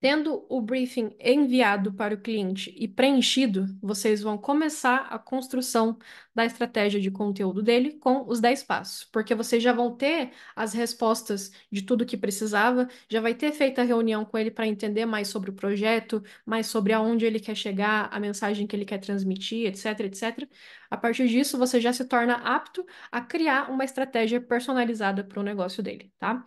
Tendo o briefing enviado para o cliente e preenchido, vocês vão começar a construção da estratégia de conteúdo dele com os 10 passos, porque vocês já vão ter as respostas de tudo que precisava, já vai ter feito a reunião com ele para entender mais sobre o projeto, mais sobre aonde ele quer chegar, a mensagem que ele quer transmitir, etc, etc. A partir disso, você já se torna apto a criar uma estratégia personalizada para o negócio dele, tá?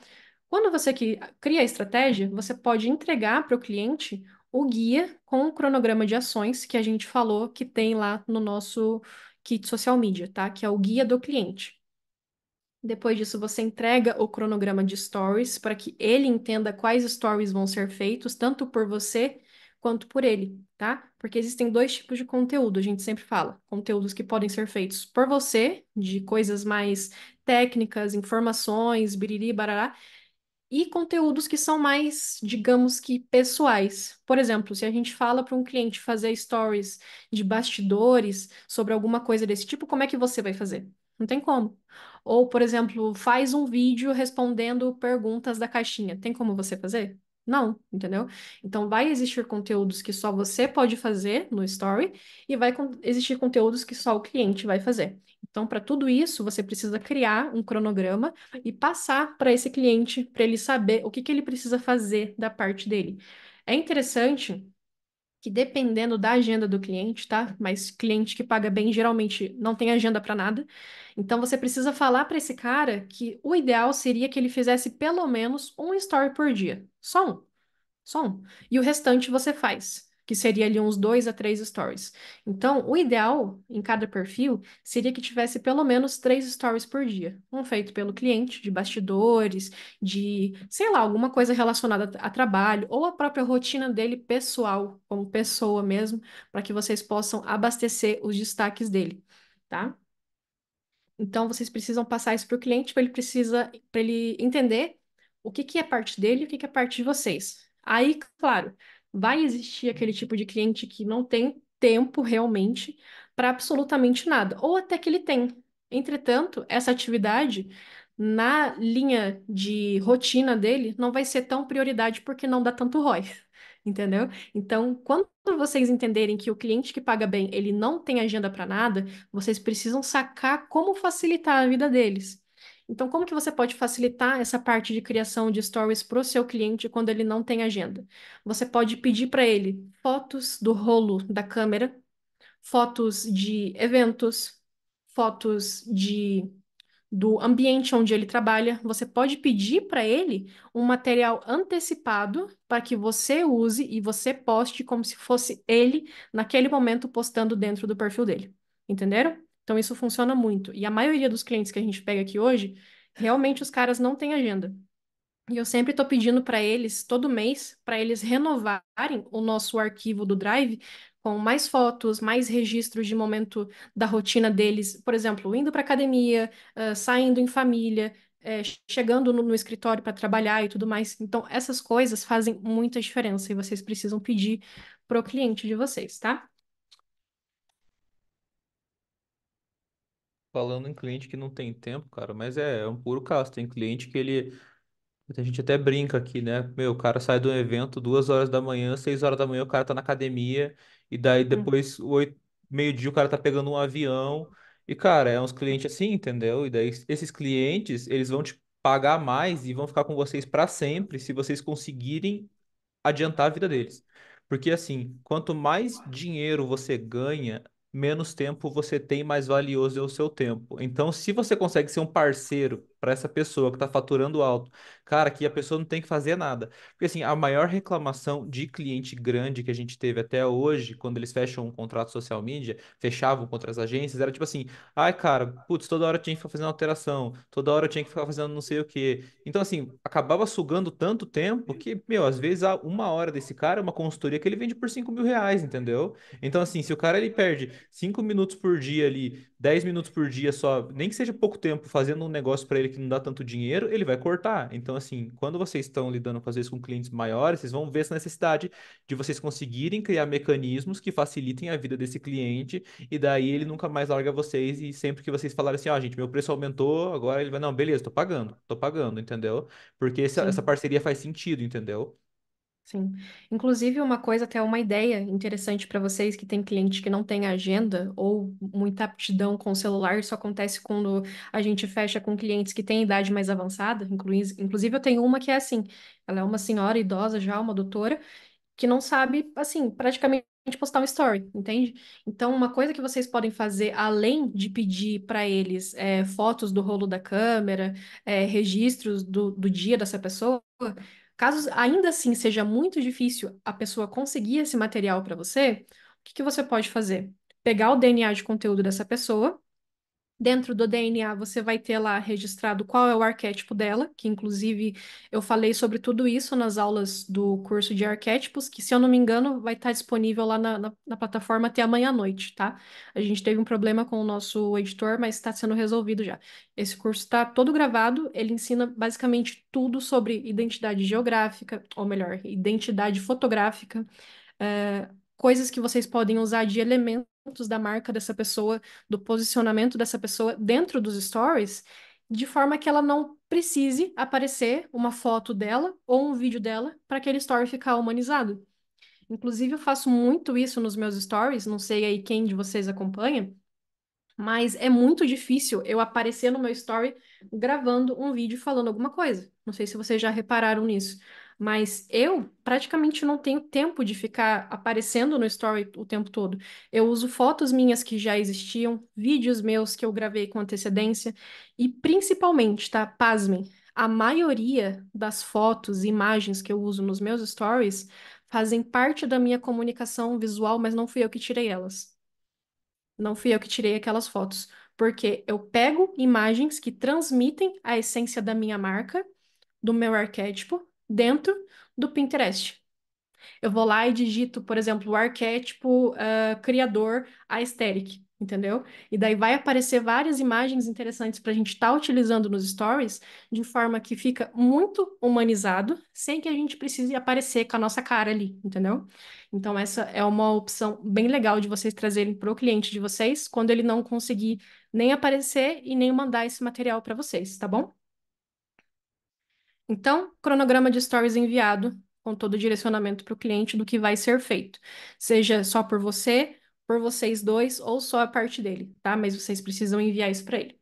Quando você cria a estratégia, você pode entregar para o cliente o guia com o cronograma de ações que a gente falou que tem lá no nosso kit social media, tá? Que é o guia do cliente. Depois disso, você entrega o cronograma de stories para que ele entenda quais stories vão ser feitos, tanto por você quanto por ele, tá? Porque existem dois tipos de conteúdo, a gente sempre fala. Conteúdos que podem ser feitos por você, de coisas mais técnicas, informações, biriri, barará, e conteúdos que são mais, digamos que pessoais. Por exemplo, se a gente fala para um cliente fazer stories de bastidores sobre alguma coisa desse tipo, como é que você vai fazer? Não tem como. Ou, por exemplo, faz um vídeo respondendo perguntas da caixinha. Tem como você fazer? Não, entendeu? Então, vai existir conteúdos que só você pode fazer no story e vai existir conteúdos que só o cliente vai fazer. Então, para tudo isso, você precisa criar um cronograma e passar para esse cliente, para ele saber o que que ele precisa fazer da parte dele. É interessante que dependendo da agenda do cliente, tá? Mas cliente que paga bem geralmente não tem agenda para nada. Então você precisa falar para esse cara que o ideal seria que ele fizesse pelo menos um story por dia. Só um. Só um. E o restante você faz, que seria ali uns 2 a 3 stories. Então, o ideal em cada perfil seria que tivesse pelo menos 3 stories por dia. Um feito pelo cliente, de bastidores, de, sei lá, alguma coisa relacionada a trabalho, ou a própria rotina dele pessoal, como pessoa mesmo, para que vocês possam abastecer os destaques dele, tá? Então, vocês precisam passar isso para o cliente para ele entender o que que é parte dele e o que que é parte de vocês. Aí, claro, vai existir aquele tipo de cliente que não tem tempo realmente para absolutamente nada, ou até que ele tem. Entretanto, essa atividade na linha de rotina dele não vai ser tão prioridade porque não dá tanto ROI, entendeu? Então, quando vocês entenderem que o cliente que paga bem, ele não tem agenda para nada, vocês precisam sacar como facilitar a vida deles. Então, como que você pode facilitar essa parte de criação de stories para o seu cliente quando ele não tem agenda? Você pode pedir para ele fotos do rolo da câmera, fotos de eventos, fotos de do ambiente onde ele trabalha. Você pode pedir para ele um material antecipado para que você use e você poste como se fosse ele naquele momento postando dentro do perfil dele. Entenderam? Então isso funciona muito. E a maioria dos clientes que a gente pega aqui hoje, realmente os caras não têm agenda. E eu sempre estou pedindo para eles, todo mês, para eles renovarem o nosso arquivo do Drive com mais fotos, mais registros de momento da rotina deles. Por exemplo, indo para academia, saindo em família, chegando no escritório para trabalhar e tudo mais. Então, essas coisas fazem muita diferença e vocês precisam pedir pro cliente de vocês, tá? Falando em cliente que não tem tempo, cara, mas é um puro caso. Tem cliente que ele. A gente até brinca aqui, né? Meu, o cara sai do evento 2 horas da manhã, 6 horas da manhã, o cara tá na academia, e daí Hum, depois, meio-dia, o cara tá pegando um avião. E, cara, é uns clientes assim, entendeu? E daí esses clientes, eles vão te pagar mais e vão ficar com vocês para sempre se vocês conseguirem adiantar a vida deles. Porque assim, quanto mais dinheiro você ganha, menos tempo você tem, mais valioso é o seu tempo. Então, se você consegue ser um parceiro para essa pessoa que está faturando alto, cara, que a pessoa não tem que fazer nada. Porque assim, a maior reclamação de cliente grande que a gente teve até hoje, quando eles fecham um contrato social media, fechavam contra as agências, era tipo assim, ai, cara, putz, toda hora eu tinha que ficar fazendo alteração, toda hora eu tinha que ficar fazendo não sei o quê. Então, assim, acabava sugando tanto tempo que, meu, às vezes a 1 hora desse cara é uma consultoria que ele vende por 5.000 reais, entendeu? Então, assim, se o cara ele perde 5 minutos por dia ali, 10 minutos por dia só, nem que seja pouco tempo fazendo um negócio para ele que não dá tanto dinheiro, ele vai cortar. Então, assim, quando vocês estão lidando, às vezes, com clientes maiores, vocês vão ver essa necessidade de vocês conseguirem criar mecanismos que facilitem a vida desse cliente e daí ele nunca mais larga vocês e sempre que vocês falarem assim, ó, gente, meu preço aumentou, agora ele vai, não, beleza, tô pagando, entendeu? Porque essa sim. parceria faz sentido, entendeu? Sim. Inclusive, uma coisa, até uma ideia interessante para vocês que tem cliente que não tem agenda ou muita aptidão com o celular, isso acontece quando a gente fecha com clientes que têm idade mais avançada. Inclusive, eu tenho uma que é assim, ela é uma senhora idosa já, uma doutora, que não sabe, assim, praticamente postar um story, entende? Então, uma coisa que vocês podem fazer, além de pedir para eles fotos do rolo da câmera, registros do dia dessa pessoa, caso ainda assim seja muito difícil a pessoa conseguir esse material para você, o que que você pode fazer? Pegar o DNA de conteúdo dessa pessoa. Dentro do DNA, você vai ter lá registrado qual é o arquétipo dela, que inclusive eu falei sobre tudo isso nas aulas do curso de arquétipos, que se eu não me engano vai estar disponível lá na plataforma até amanhã à noite, tá? A gente teve um problema com o nosso editor, mas está sendo resolvido já. Esse curso está todo gravado, ele ensina basicamente tudo sobre identidade geográfica, ou melhor, identidade fotográfica, coisas que vocês podem usar de elementos da marca dessa pessoa, do posicionamento dessa pessoa dentro dos stories, de forma que ela não precise aparecer uma foto dela ou um vídeo dela para aquele story ficar humanizado. Inclusive, eu faço muito isso nos meus stories, não sei aí quem de vocês acompanha, mas é muito difícil eu aparecer no meu story gravando um vídeo falando alguma coisa. Não sei se vocês já repararam nisso, mas eu praticamente não tenho tempo de ficar aparecendo no story o tempo todo. Eu uso fotos minhas que já existiam, vídeos meus que eu gravei com antecedência e principalmente, tá? Pasmem, a maioria das fotos e imagens que eu uso nos meus stories fazem parte da minha comunicação visual, mas não fui eu que tirei elas. Não fui eu que tirei aquelas fotos, porque eu pego imagens que transmitem a essência da minha marca, do meu arquétipo, dentro do Pinterest. Eu vou lá e digito, por exemplo, o arquétipo criador aesthetic, entendeu? E daí vai aparecer várias imagens interessantes para a gente estar utilizando nos stories, de forma que fica muito humanizado, sem que a gente precise aparecer com a nossa cara ali, entendeu? Então, essa é uma opção bem legal de vocês trazerem para o cliente de vocês, quando ele não conseguir nem aparecer e nem mandar esse material para vocês, tá bom? Então, cronograma de stories enviado, com todo o direcionamento para o cliente do que vai ser feito. Seja só por você, por vocês dois, ou só a parte dele, tá? Mas vocês precisam enviar isso para ele.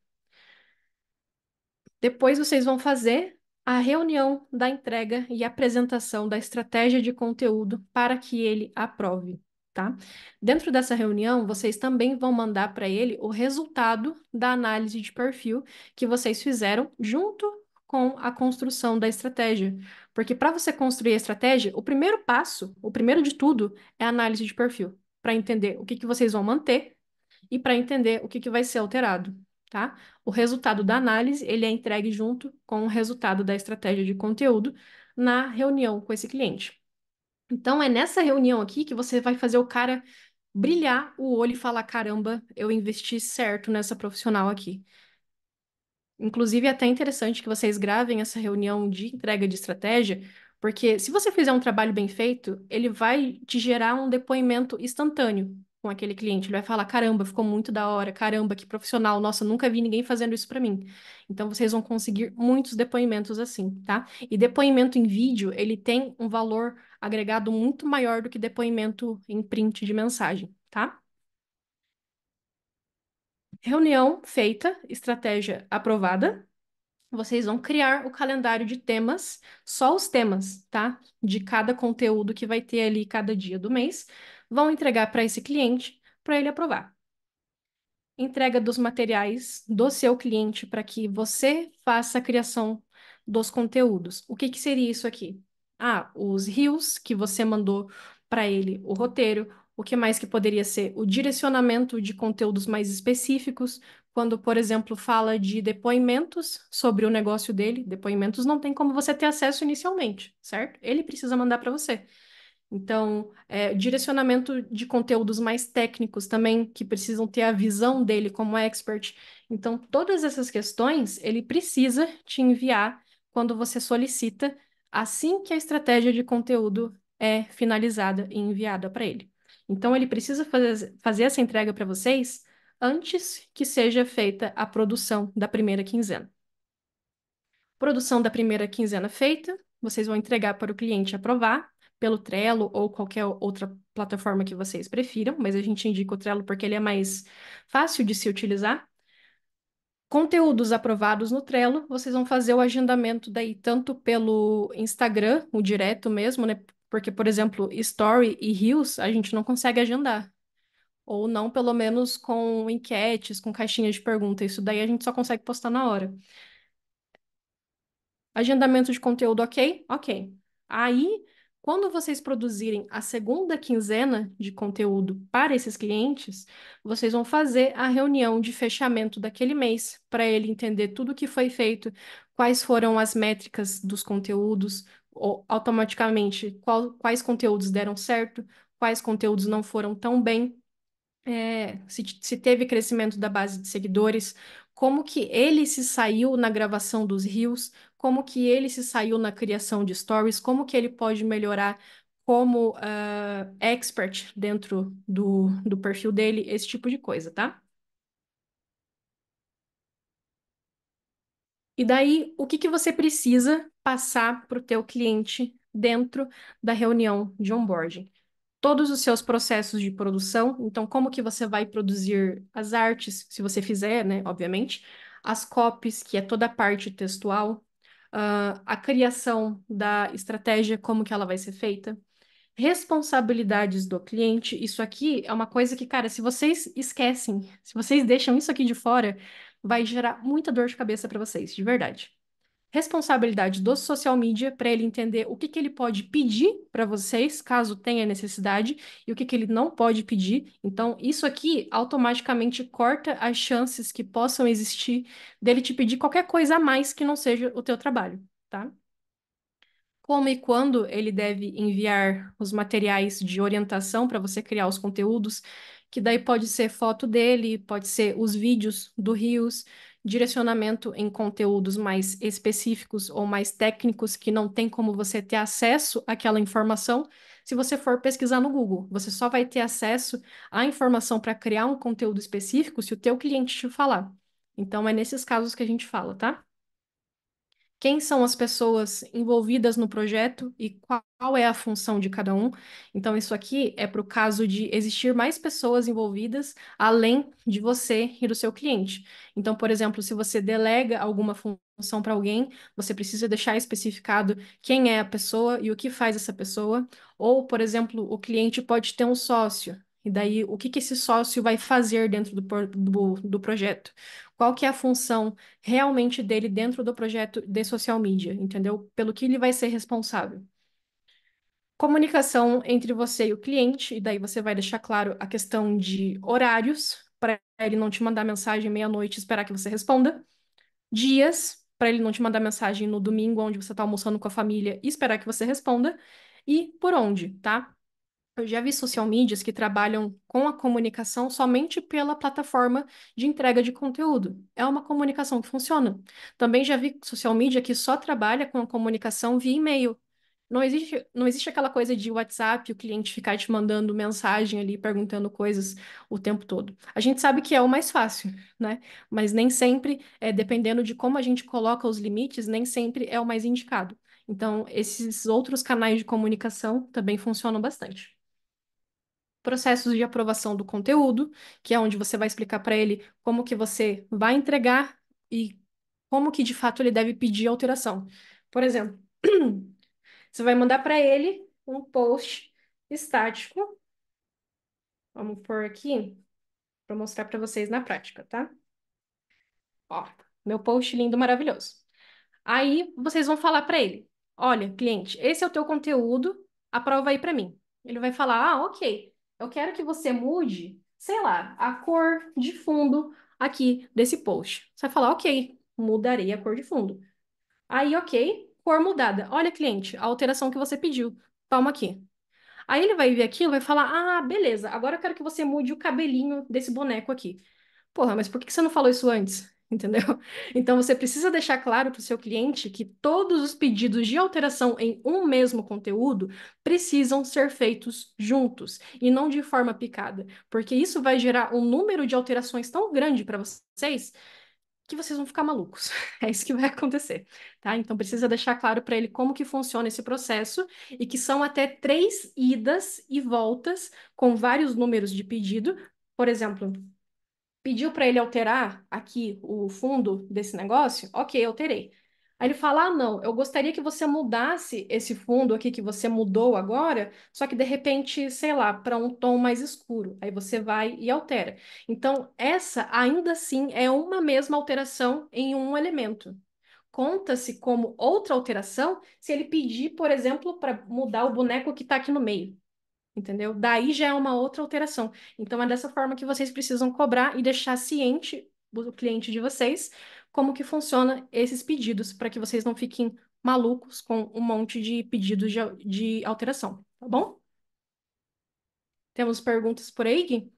Depois vocês vão fazer a reunião da entrega e apresentação da estratégia de conteúdo para que ele aprove, tá? Dentro dessa reunião, vocês também vão mandar para ele o resultado da análise de perfil que vocês fizeram junto com a construção da estratégia. Porque para você construir a estratégia, o primeiro passo, o primeiro de tudo, é a análise de perfil, para entender o que que vocês vão manter e para entender o que que vai ser alterado, tá? O resultado da análise, ele é entregue junto com o resultado da estratégia de conteúdo na reunião com esse cliente. Então, é nessa reunião aqui que você vai fazer o cara brilhar o olho e falar: caramba, eu investi certo nessa profissional aqui. Inclusive, é até interessante que vocês gravem essa reunião de entrega de estratégia, porque se você fizer um trabalho bem feito, ele vai te gerar um depoimento instantâneo com aquele cliente. Ele vai falar: caramba, ficou muito da hora, caramba, que profissional, nossa, nunca vi ninguém fazendo isso para mim. Então, vocês vão conseguir muitos depoimentos assim, tá? E depoimento em vídeo, ele tem um valor agregado muito maior do que depoimento em print de mensagem, tá? Reunião feita, estratégia aprovada. Vocês vão criar o calendário de temas, só os temas, tá? De cada conteúdo que vai ter ali cada dia do mês. Vão entregar para esse cliente para ele aprovar. Entrega dos materiais do seu cliente para que você faça a criação dos conteúdos. O que que seria isso aqui? Ah, os reels que você mandou para ele, o roteiro. O que mais que poderia ser? O direcionamento de conteúdos mais específicos, quando, por exemplo, fala de depoimentos sobre o negócio dele. Depoimentos não tem como você ter acesso inicialmente, certo? Ele precisa mandar para você. Então, direcionamento de conteúdos mais técnicos também, que precisam ter a visão dele como expert. Então, todas essas questões ele precisa te enviar quando você solicita, assim que a estratégia de conteúdo é finalizada e enviada para ele. Então, ele precisa fazer essa entrega para vocês antes que seja feita a produção da primeira quinzena. Produção da primeira quinzena feita, vocês vão entregar para o cliente aprovar pelo Trello ou qualquer outra plataforma que vocês prefiram, mas a gente indica o Trello porque ele é mais fácil de se utilizar. Conteúdos aprovados no Trello, vocês vão fazer o agendamento daí tanto pelo Instagram, o direto mesmo, né? Porque, por exemplo, Story e Reels a gente não consegue agendar. Ou não, pelo menos com enquetes, com caixinhas de pergunta. Isso daí a gente só consegue postar na hora. Agendamento de conteúdo, ok? Ok. Aí, quando vocês produzirem a segunda quinzena de conteúdo para esses clientes, vocês vão fazer a reunião de fechamento daquele mês, para ele entender tudo o que foi feito, quais foram as métricas dos conteúdos, ou automaticamente quais conteúdos deram certo, quais conteúdos não foram tão bem, se teve crescimento da base de seguidores, como que ele se saiu na gravação dos reels, como que ele se saiu na criação de stories, como que ele pode melhorar como expert dentro do perfil dele, esse tipo de coisa, tá? E daí, o que que você precisa passar para o teu cliente dentro da reunião de onboarding? Todos os seus processos de produção. Então, como que você vai produzir as artes, se você fizer, né, obviamente, as copies, que é toda a parte textual, a criação da estratégia, como que ela vai ser feita, responsabilidades do cliente. Isso aqui é uma coisa que, cara, se vocês esquecem, se vocês deixam isso aqui de fora, vai gerar muita dor de cabeça para vocês, de verdade. Responsabilidade do social media para ele entender o que que ele pode pedir para vocês, caso tenha necessidade, e o que que ele não pode pedir. Então, isso aqui automaticamente corta as chances que possam existir dele te pedir qualquer coisa a mais que não seja o teu trabalho, tá? Como e quando ele deve enviar os materiais de orientação para você criar os conteúdos, que daí pode ser foto dele, pode ser os vídeos do Rios, direcionamento em conteúdos mais específicos ou mais técnicos que não tem como você ter acesso àquela informação se você for pesquisar no Google. Você só vai ter acesso à informação para criar um conteúdo específico se o teu cliente te falar. Então é nesses casos que a gente fala, tá? Quem são as pessoas envolvidas no projeto e qual é a função de cada um. Então, isso aqui é para o caso de existir mais pessoas envolvidas além de você e do seu cliente. Então, por exemplo, se você delega alguma função para alguém, você precisa deixar especificado quem é a pessoa e o que faz essa pessoa. Ou, por exemplo, o cliente pode ter um sócio. E daí, o que que esse sócio vai fazer dentro do projeto? Qual que é a função realmente dele dentro do projeto de social media, entendeu? Pelo que ele vai ser responsável. Comunicação entre você e o cliente, e daí você vai deixar claro a questão de horários, para ele não te mandar mensagem meia-noite e esperar que você responda. Dias, para ele não te mandar mensagem no domingo, onde você está almoçando com a família e esperar que você responda. E por onde, tá? Eu já vi social medias que trabalham com a comunicação somente pela plataforma de entrega de conteúdo. É uma comunicação que funciona. Também já vi social media que só trabalha com a comunicação via e-mail. Não existe aquela coisa de WhatsApp, o cliente ficar te mandando mensagem ali, perguntando coisas o tempo todo. A gente sabe que é o mais fácil, né? Mas nem sempre, dependendo de como a gente coloca os limites, nem sempre é o mais indicado. Então, esses outros canais de comunicação também funcionam bastante. Processos de aprovação do conteúdo, que é onde você vai explicar para ele como que você vai entregar e como que de fato ele deve pedir alteração. Por exemplo, você vai mandar para ele um post estático. Vamos pôr aqui para mostrar para vocês na prática, tá? Ó, meu post lindo, maravilhoso. Aí vocês vão falar para ele: olha, cliente, esse é o teu conteúdo, aprova aí para mim. Ele vai falar: ah, ok, eu quero que você mude, sei lá, a cor de fundo aqui desse post. Você vai falar: ok, mudarei a cor de fundo. Aí, ok, cor mudada. Olha, cliente, a alteração que você pediu. Toma aqui. Aí ele vai ver aquilo e vai falar: ah, beleza, agora eu quero que você mude o cabelinho desse boneco aqui. Porra, mas por que que você não falou isso antes? Entendeu? Então você precisa deixar claro para o seu cliente que todos os pedidos de alteração em um mesmo conteúdo precisam ser feitos juntos e não de forma picada, porque isso vai gerar um número de alterações tão grande para vocês que vocês vão ficar malucos. É isso que vai acontecer, tá? Então precisa deixar claro para ele como que funciona esse processo e que são até 3 idas e voltas com vários números de pedido. Por exemplo, pediu para ele alterar aqui o fundo desse negócio? Ok, alterei. Aí ele fala: ah, não, eu gostaria que você mudasse esse fundo aqui que você mudou agora, só que de repente, sei lá, para um tom mais escuro. Aí você vai e altera. Então, essa ainda assim é uma mesma alteração em um elemento. Conta-se como outra alteração se ele pedir, por exemplo, para mudar o boneco que está aqui no meio. Entendeu? Daí já é uma outra alteração. Então é dessa forma que vocês precisam cobrar e deixar ciente o cliente de vocês como que funciona esses pedidos, para que vocês não fiquem malucos com um monte de pedidos de alteração, tá bom? Temos perguntas por aí, Gui?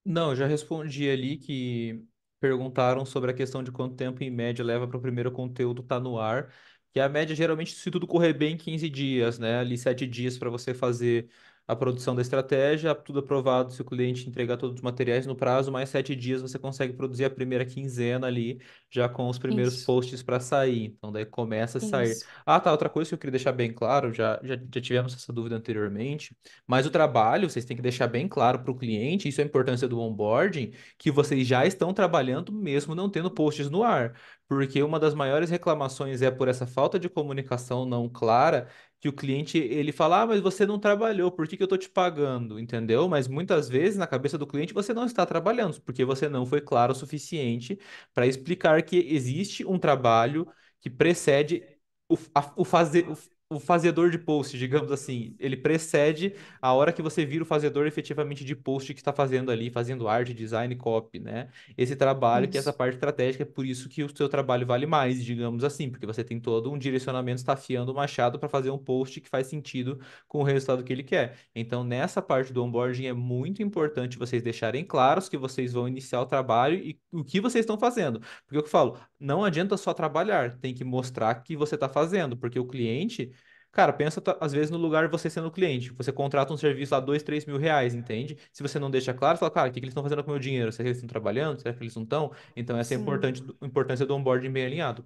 Não, eu já respondi ali que perguntaram sobre a questão de quanto tempo em média leva para o primeiro conteúdo estar no ar, que a média geralmente, se tudo correr bem, 15 dias, né? Ali 7 dias para você fazer a produção da estratégia, tudo aprovado, se o cliente entregar todos os materiais no prazo, mais 7 dias você consegue produzir a primeira quinzena ali, já com os primeiros Isso, posts para sair. Então daí começa a sair. isso. Ah, tá, outra coisa que eu queria deixar bem claro, já tivemos essa dúvida anteriormente. Mas o trabalho, vocês têm que deixar bem claro para o cliente, isso é a importância do onboarding, que vocês já estão trabalhando mesmo não tendo posts no ar. Porque uma das maiores reclamações é por essa falta de comunicação não clara, que o cliente ele fala: ah, mas você não trabalhou, por que que eu estou te pagando? Entendeu? Mas muitas vezes na cabeça do cliente você não está trabalhando, porque você não foi claro o suficiente para explicar que existe um trabalho que precede o fazedor de post, digamos assim. Ele precede a hora que você vira o fazedor efetivamente de post que está fazendo ali, fazendo arte, design, copy, né? Esse trabalho que é essa Isso. parte estratégica, é por isso que o seu trabalho vale mais, digamos assim, porque você tem todo um direcionamento, está afiando o machado para fazer um post que faz sentido com o resultado que ele quer. Então, nessa parte do onboarding é muito importante vocês deixarem claros que vocês vão iniciar o trabalho e o que vocês estão fazendo. Porque eu falo, não adianta só trabalhar, tem que mostrar que você está fazendo, porque o cliente, cara, pensa às vezes no lugar de você sendo cliente. Você contrata um serviço a 2, 3 mil reais, entende? Se você não deixa claro, fala, cara, o que que eles estão fazendo com o meu dinheiro? Será que eles estão trabalhando? Será que eles não estão? Então, essa é a Sim. importância do onboarding bem alinhado.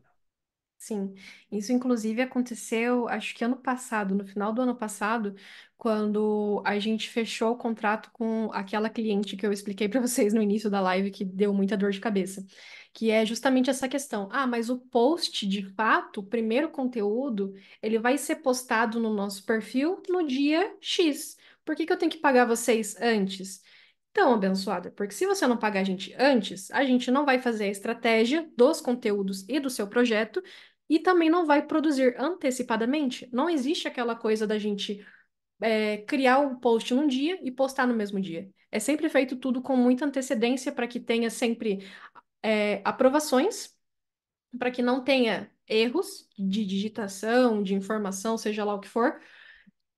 Sim, isso inclusive aconteceu, acho que ano passado, no final do ano passado, quando a gente fechou o contrato com aquela cliente que eu expliquei para vocês no início da live, que deu muita dor de cabeça, que é justamente essa questão. Ah, mas o post, de fato, o primeiro conteúdo, ele vai ser postado no nosso perfil no dia X. Por que que eu tenho que pagar vocês antes? Então, abençoada, porque se você não pagar a gente antes, a gente não vai fazer a estratégia dos conteúdos e do seu projeto e também não vai produzir antecipadamente. Não existe aquela coisa da gente criar um post num dia e postar no mesmo dia. É sempre feito tudo com muita antecedência para que tenha sempre aprovações, para que não tenha erros de digitação, de informação, seja lá o que for,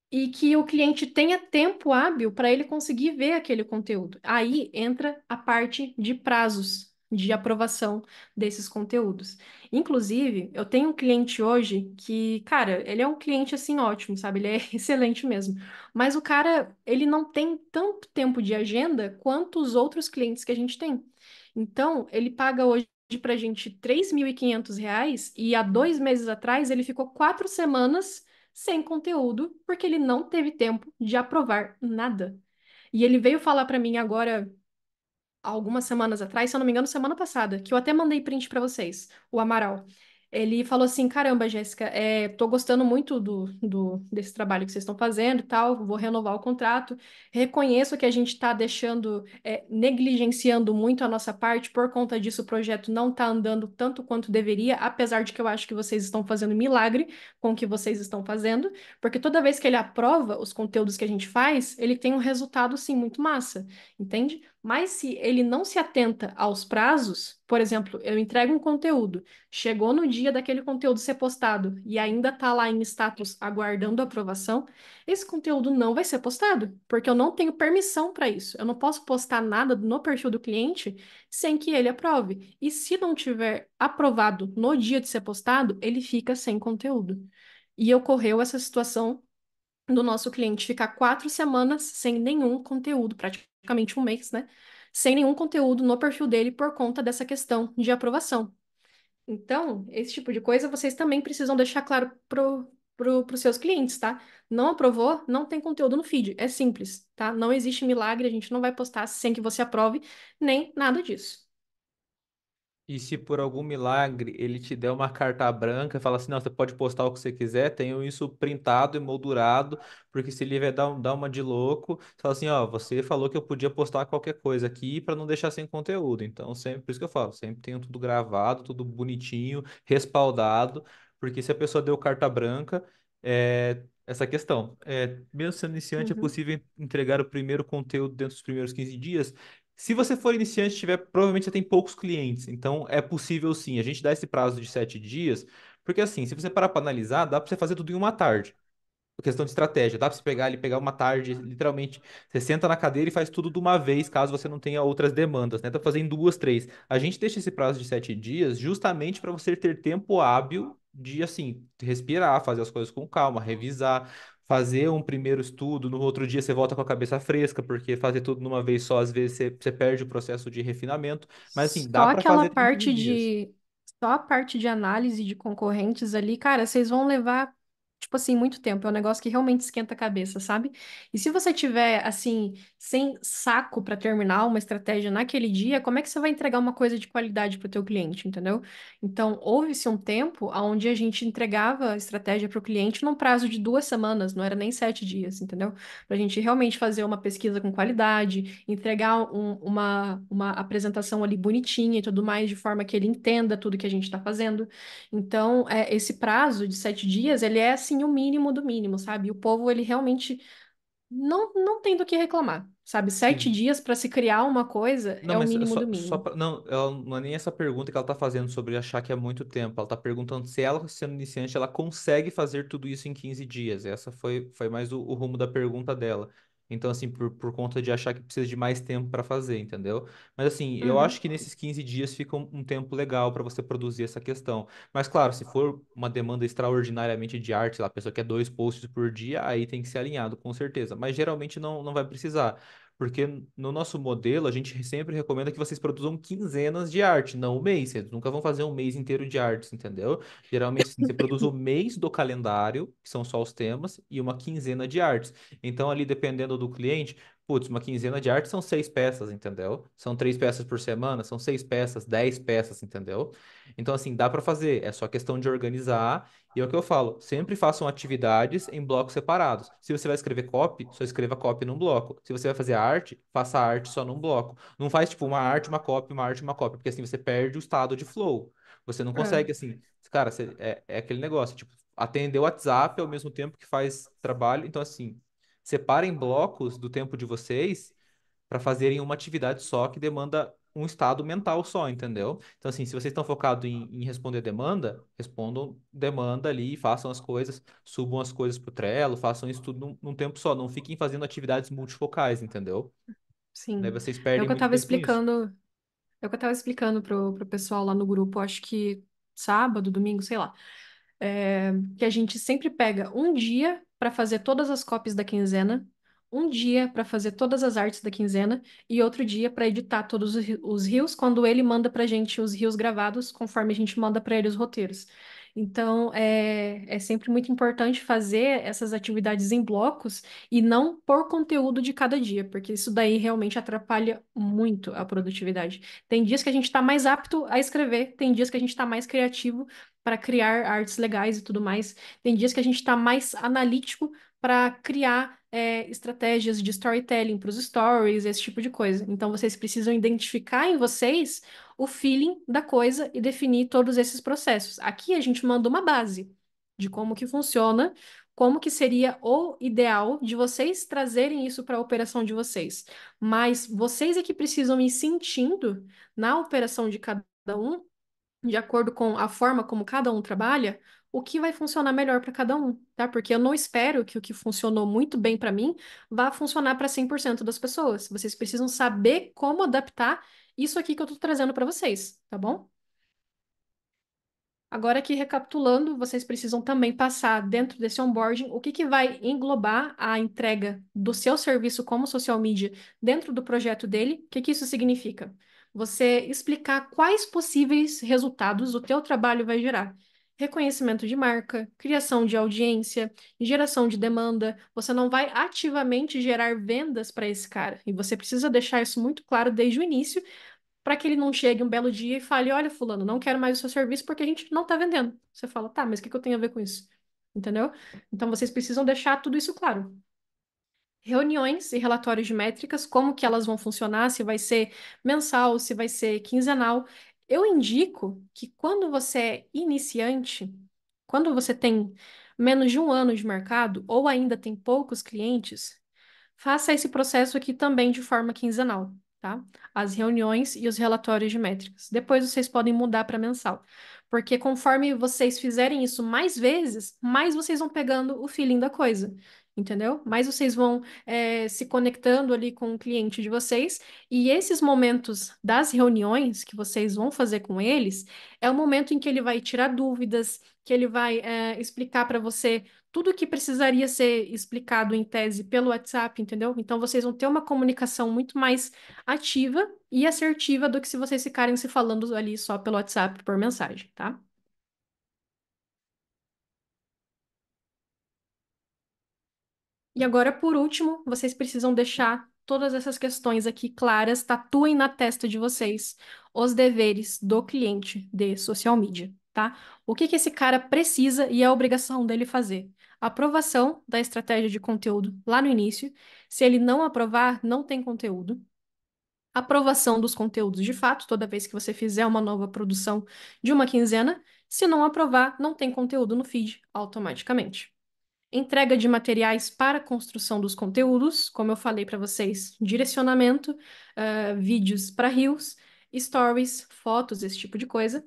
e que o cliente tenha tempo hábil para ele conseguir ver aquele conteúdo. Aí entra a parte de prazos de aprovação desses conteúdos. Inclusive, eu tenho um cliente hoje que, cara, ele é um cliente assim ótimo, sabe? Ele é excelente mesmo. Mas o cara, ele não tem tanto tempo de agenda quanto os outros clientes que a gente tem. Então, ele paga hoje pra gente R$ 3.500 e há 2 meses atrás ele ficou 4 semanas sem conteúdo, porque ele não teve tempo de aprovar nada. E ele veio falar para mim agora, há algumas semanas atrás, se eu não me engano, semana passada, que eu até mandei print para vocês, o Amaral. Ele falou assim: caramba, Jéssica, tô gostando muito desse trabalho que vocês estão fazendo e tal, vou renovar o contrato. Reconheço que a gente está deixando, negligenciando muito a nossa parte, por conta disso o projeto não está andando tanto quanto deveria, apesar de que eu acho que vocês estão fazendo milagre com o que vocês estão fazendo, porque toda vez que ele aprova os conteúdos que a gente faz, ele tem um resultado, sim, muito massa, entende? Mas se ele não se atenta aos prazos, por exemplo, eu entrego um conteúdo, chegou no dia daquele conteúdo ser postado e ainda está lá em status aguardando aprovação, esse conteúdo não vai ser postado, porque eu não tenho permissão para isso. Eu não posso postar nada no perfil do cliente sem que ele aprove. E se não tiver aprovado no dia de ser postado, ele fica sem conteúdo. E ocorreu essa situação do nosso cliente ficar 4 semanas sem nenhum conteúdo, praticamente um mês, né? Sem nenhum conteúdo no perfil dele por conta dessa questão de aprovação. Então, esse tipo de coisa vocês também precisam deixar claro pros seus clientes, tá? Não aprovou, não tem conteúdo no feed. É simples, tá? Não existe milagre, a gente não vai postar sem que você aprove, nem nada disso. E se por algum milagre ele te der uma carta branca e fala assim, não, você pode postar o que você quiser, tenho isso printado e moldurado, porque se ele vai dar uma de louco, você fala assim, ó, você falou que eu podia postar qualquer coisa aqui para não deixar sem conteúdo. Então, sempre, por isso que eu falo, sempre tenho tudo gravado, tudo bonitinho, respaldado, porque se a pessoa deu carta branca, essa questão. Mesmo sendo iniciante, é Uhum, possível entregar o primeiro conteúdo dentro dos primeiros 15 dias? Se você for iniciante, tiver, provavelmente você tem poucos clientes, então é possível sim. A gente dá esse prazo de 7 dias, porque assim, se você parar para analisar, dá para você fazer tudo em uma tarde. Questão de estratégia, dá para você pegar ali, pegar uma tarde, literalmente, você senta na cadeira e faz tudo de uma vez, caso você não tenha outras demandas, né? Dá pra fazer em duas, três. A gente deixa esse prazo de 7 dias justamente para você ter tempo hábil de, assim, respirar, fazer as coisas com calma, revisar, fazer um primeiro estudo, no outro dia você volta com a cabeça fresca, porque fazer tudo numa vez só, às vezes você perde o processo de refinamento, mas assim, dá Só para aquela fazer em 15 parte dias. de, só a parte de análise de concorrentes ali, cara, vocês vão levar, tipo assim, muito tempo. É um negócio que realmente esquenta a cabeça, sabe? E se você tiver, assim, sem saco para terminar uma estratégia naquele dia, como é que você vai entregar uma coisa de qualidade para o teu cliente, entendeu? Então, houve-se um tempo onde a gente entregava a estratégia para o cliente num prazo de 2 semanas, não era nem 7 dias, entendeu? Para a gente realmente fazer uma pesquisa com qualidade, entregar uma apresentação ali bonitinha e tudo mais, de forma que ele entenda tudo que a gente está fazendo. Então, esse prazo de 7 dias, ele é assim o mínimo do mínimo, sabe? E o povo, ele realmente não tem do que reclamar, sabe? Sete Sim. dias para se criar uma coisa Não, é o mas mínimo do só mínimo. não, ela não é nem essa pergunta que ela tá fazendo sobre achar que é muito tempo. Ela tá perguntando se ela, sendo iniciante, ela consegue fazer tudo isso em 15 dias. Essa foi mais o rumo da pergunta dela. Então, assim, por conta de achar que precisa de mais tempo para fazer, entendeu? Mas, assim, eu acho Uhum, que nesses 15 dias fica um tempo legal para você produzir essa questão. Mas, claro, se for uma demanda extraordinariamente de arte, lá, a pessoa quer 2 posts por dia, aí tem que ser alinhado, com certeza. Mas geralmente não vai precisar. Porque no nosso modelo, a gente sempre recomenda que vocês produzam quinzenas de arte, não um mês. Vocês nunca vão fazer um mês inteiro de artes, entendeu? Geralmente, assim, você produz o mês do calendário, que são só os temas, e uma quinzena de artes. Então, ali, dependendo do cliente, putz, uma quinzena de arte são 6 peças, entendeu? São 3 peças por semana, são 6 peças, 10 peças, entendeu? Então, assim, dá para fazer. É só questão de organizar. E é o que eu falo, sempre façam atividades em blocos separados. Se você vai escrever copy, só escreva copy num bloco. Se você vai fazer arte, faça arte só num bloco. Não faz tipo uma arte, uma copy, uma arte, uma copy, porque assim você perde o estado de flow. Você não é, consegue assim, cara, é aquele negócio, tipo, atender o WhatsApp ao mesmo tempo que faz trabalho. Então assim, separem blocos do tempo de vocês para fazerem uma atividade só que demanda um estado mental só, entendeu? Então, assim, se vocês estão focados em responder demanda, respondam demanda ali, façam as coisas, subam as coisas pro Trello, façam isso tudo num tempo só. Não fiquem fazendo atividades multifocais, entendeu? Daí sim. vocês É o perdem que eu muito estava tempo com isso. explicando. É o que eu tava explicando pro pessoal lá no grupo, acho que sábado, domingo, sei lá. Que a gente sempre pega um dia para fazer todas as copies da quinzena, um dia para fazer todas as artes da quinzena e outro dia para editar todos os rios quando ele manda pra gente os rios gravados, conforme a gente manda para ele os roteiros. Então, é sempre muito importante fazer essas atividades em blocos e não por conteúdo de cada dia, porque isso daí realmente atrapalha muito a produtividade. Tem dias que a gente está mais apto a escrever, tem dias que a gente está mais criativo para criar artes legais e tudo mais, tem dias que a gente está mais analítico para criar estratégias de storytelling para os stories, esse tipo de coisa. Então, vocês precisam identificar em vocês o feeling da coisa e definir todos esses processos. Aqui a gente manda uma base de como que funciona, como que seria o ideal de vocês trazerem isso para a operação de vocês. Mas vocês é que precisam ir sentindo na operação de cada um, de acordo com a forma como cada um trabalha, o que vai funcionar melhor para cada um, tá? Porque eu não espero que o que funcionou muito bem para mim vá funcionar para 100% das pessoas. Vocês precisam saber como adaptar isso aqui que eu estou trazendo para vocês, tá bom? Agora aqui recapitulando, vocês precisam também passar dentro desse onboarding o que que vai englobar a entrega do seu serviço como social media dentro do projeto dele. O que que isso significa? Você explicar quais possíveis resultados o teu trabalho vai gerar. Reconhecimento de marca, criação de audiência, geração de demanda. Você não vai ativamente gerar vendas para esse cara. E você precisa deixar isso muito claro desde o início para que ele não chegue um belo dia e fale: olha, fulano, não quero mais o seu serviço porque a gente não está vendendo. Você fala: tá, mas o que que eu tenho a ver com isso? Entendeu? Então vocês precisam deixar tudo isso claro. Reuniões e relatórios de métricas, como que elas vão funcionar, se vai ser mensal, se vai ser quinzenal. Eu indico que quando você é iniciante, quando você tem menos de um ano de mercado ou ainda tem poucos clientes, faça esse processo aqui também de forma quinzenal, tá? As reuniões e os relatórios de métricas. Depois vocês podem mudar para mensal, porque conforme vocês fizerem isso mais vezes, mais vocês vão pegando o feeling da coisa. Entendeu? Mais vocês vão se conectando ali com o cliente de vocês, e esses momentos das reuniões que vocês vão fazer com eles é o momento em que ele vai tirar dúvidas, que ele vai explicar para você tudo que precisaria ser explicado em tese pelo WhatsApp, entendeu? Então vocês vão ter uma comunicação muito mais ativa e assertiva do que se vocês ficarem se falando ali só pelo WhatsApp por mensagem, tá? E agora, por último, vocês precisam deixar todas essas questões aqui claras, tatuem na testa de vocês os deveres do cliente de social media, tá? O que que esse cara precisa e é a obrigação dele fazer? Aprovação da estratégia de conteúdo lá no início. Se ele não aprovar, não tem conteúdo. Aprovação dos conteúdos de fato, toda vez que você fizer uma nova produção de uma quinzena. Se não aprovar, não tem conteúdo no feed automaticamente. Entrega de materiais para a construção dos conteúdos, como eu falei para vocês, direcionamento, vídeos para reels, stories, fotos, esse tipo de coisa.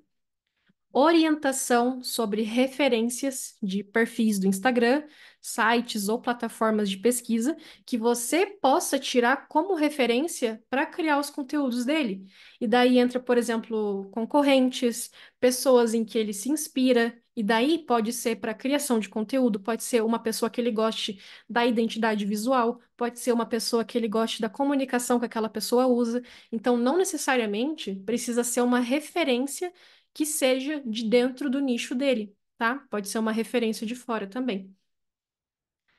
Orientação sobre referências de perfis do Instagram, sites ou plataformas de pesquisa que você possa tirar como referência para criar os conteúdos dele. E daí entra, por exemplo, concorrentes, pessoas em que ele se inspira. E daí pode ser para criação de conteúdo, pode ser uma pessoa que ele goste da identidade visual, pode ser uma pessoa que ele goste da comunicação que aquela pessoa usa. Então, não necessariamente precisa ser uma referência que seja de dentro do nicho dele, tá? Pode ser uma referência de fora também.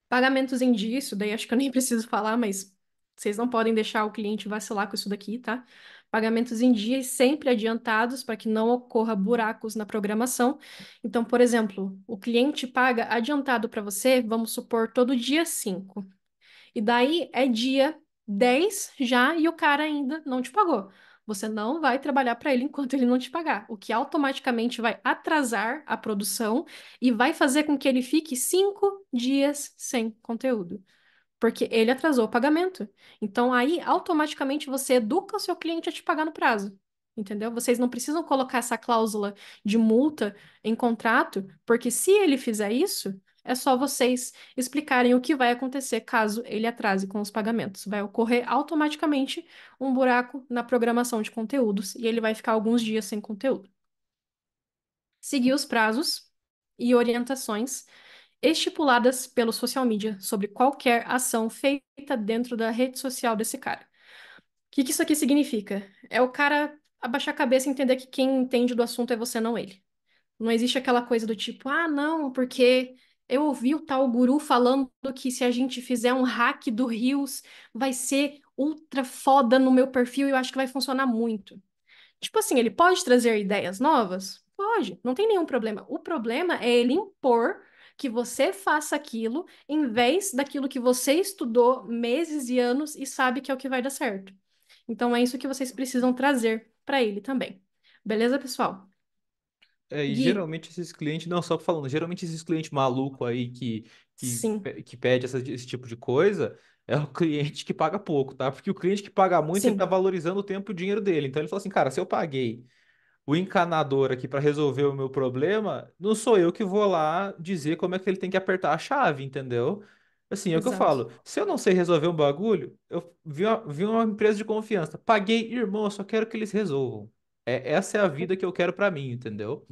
Pagamentos em dia, isso daí acho que eu nem preciso falar, mas vocês não podem deixar o cliente vacilar com isso daqui, tá? Pagamentos em dia e sempre adiantados para que não ocorra buracos na programação. Então, por exemplo, o cliente paga adiantado para você, vamos supor, todo dia 5. E daí é dia 10 já e o cara ainda não te pagou. Você não vai trabalhar para ele enquanto ele não te pagar, o que automaticamente vai atrasar a produção e vai fazer com que ele fique 5 dias sem conteúdo porque ele atrasou o pagamento. Então, aí, automaticamente, você educa o seu cliente a te pagar no prazo. Entendeu? Vocês não precisam colocar essa cláusula de multa em contrato, porque se ele fizer isso, é só vocês explicarem o que vai acontecer caso ele atrase com os pagamentos. Vai ocorrer automaticamente um buraco na programação de conteúdos e ele vai ficar alguns dias sem conteúdo. Seguir os prazos e orientações estipuladas pelo social media sobre qualquer ação feita dentro da rede social desse cara. O que que isso aqui significa? É o cara abaixar a cabeça e entender que quem entende do assunto é você, não ele. Não existe aquela coisa do tipo, ah, não, porque eu ouvi o tal guru falando que se a gente fizer um hack do Reels, vai ser ultra foda no meu perfil e eu acho que vai funcionar muito. Tipo assim, ele pode trazer ideias novas? Pode, não tem nenhum problema. O problema é ele impor que você faça aquilo em vez daquilo que você estudou meses e anos e sabe que é o que vai dar certo. Então é isso que vocês precisam trazer para ele também. Beleza, pessoal? É, e Gui, geralmente esses clientes, não, só falando, geralmente esses clientes malucos aí sim, que pede esse tipo de coisa, é o cliente que paga pouco, tá? Porque o cliente que paga muito, ele tá sim, valorizando o tempo e o dinheiro dele. Então ele fala assim, cara, se eu paguei o encanador aqui para resolver o meu problema, não sou eu que vou lá dizer como é que ele tem que apertar a chave, entendeu? Assim, é o que eu exato. falo. Se eu não sei resolver um bagulho, eu vi uma empresa de confiança. Paguei, irmão, eu só quero que eles resolvam. Essa é a vida que eu quero para mim, entendeu?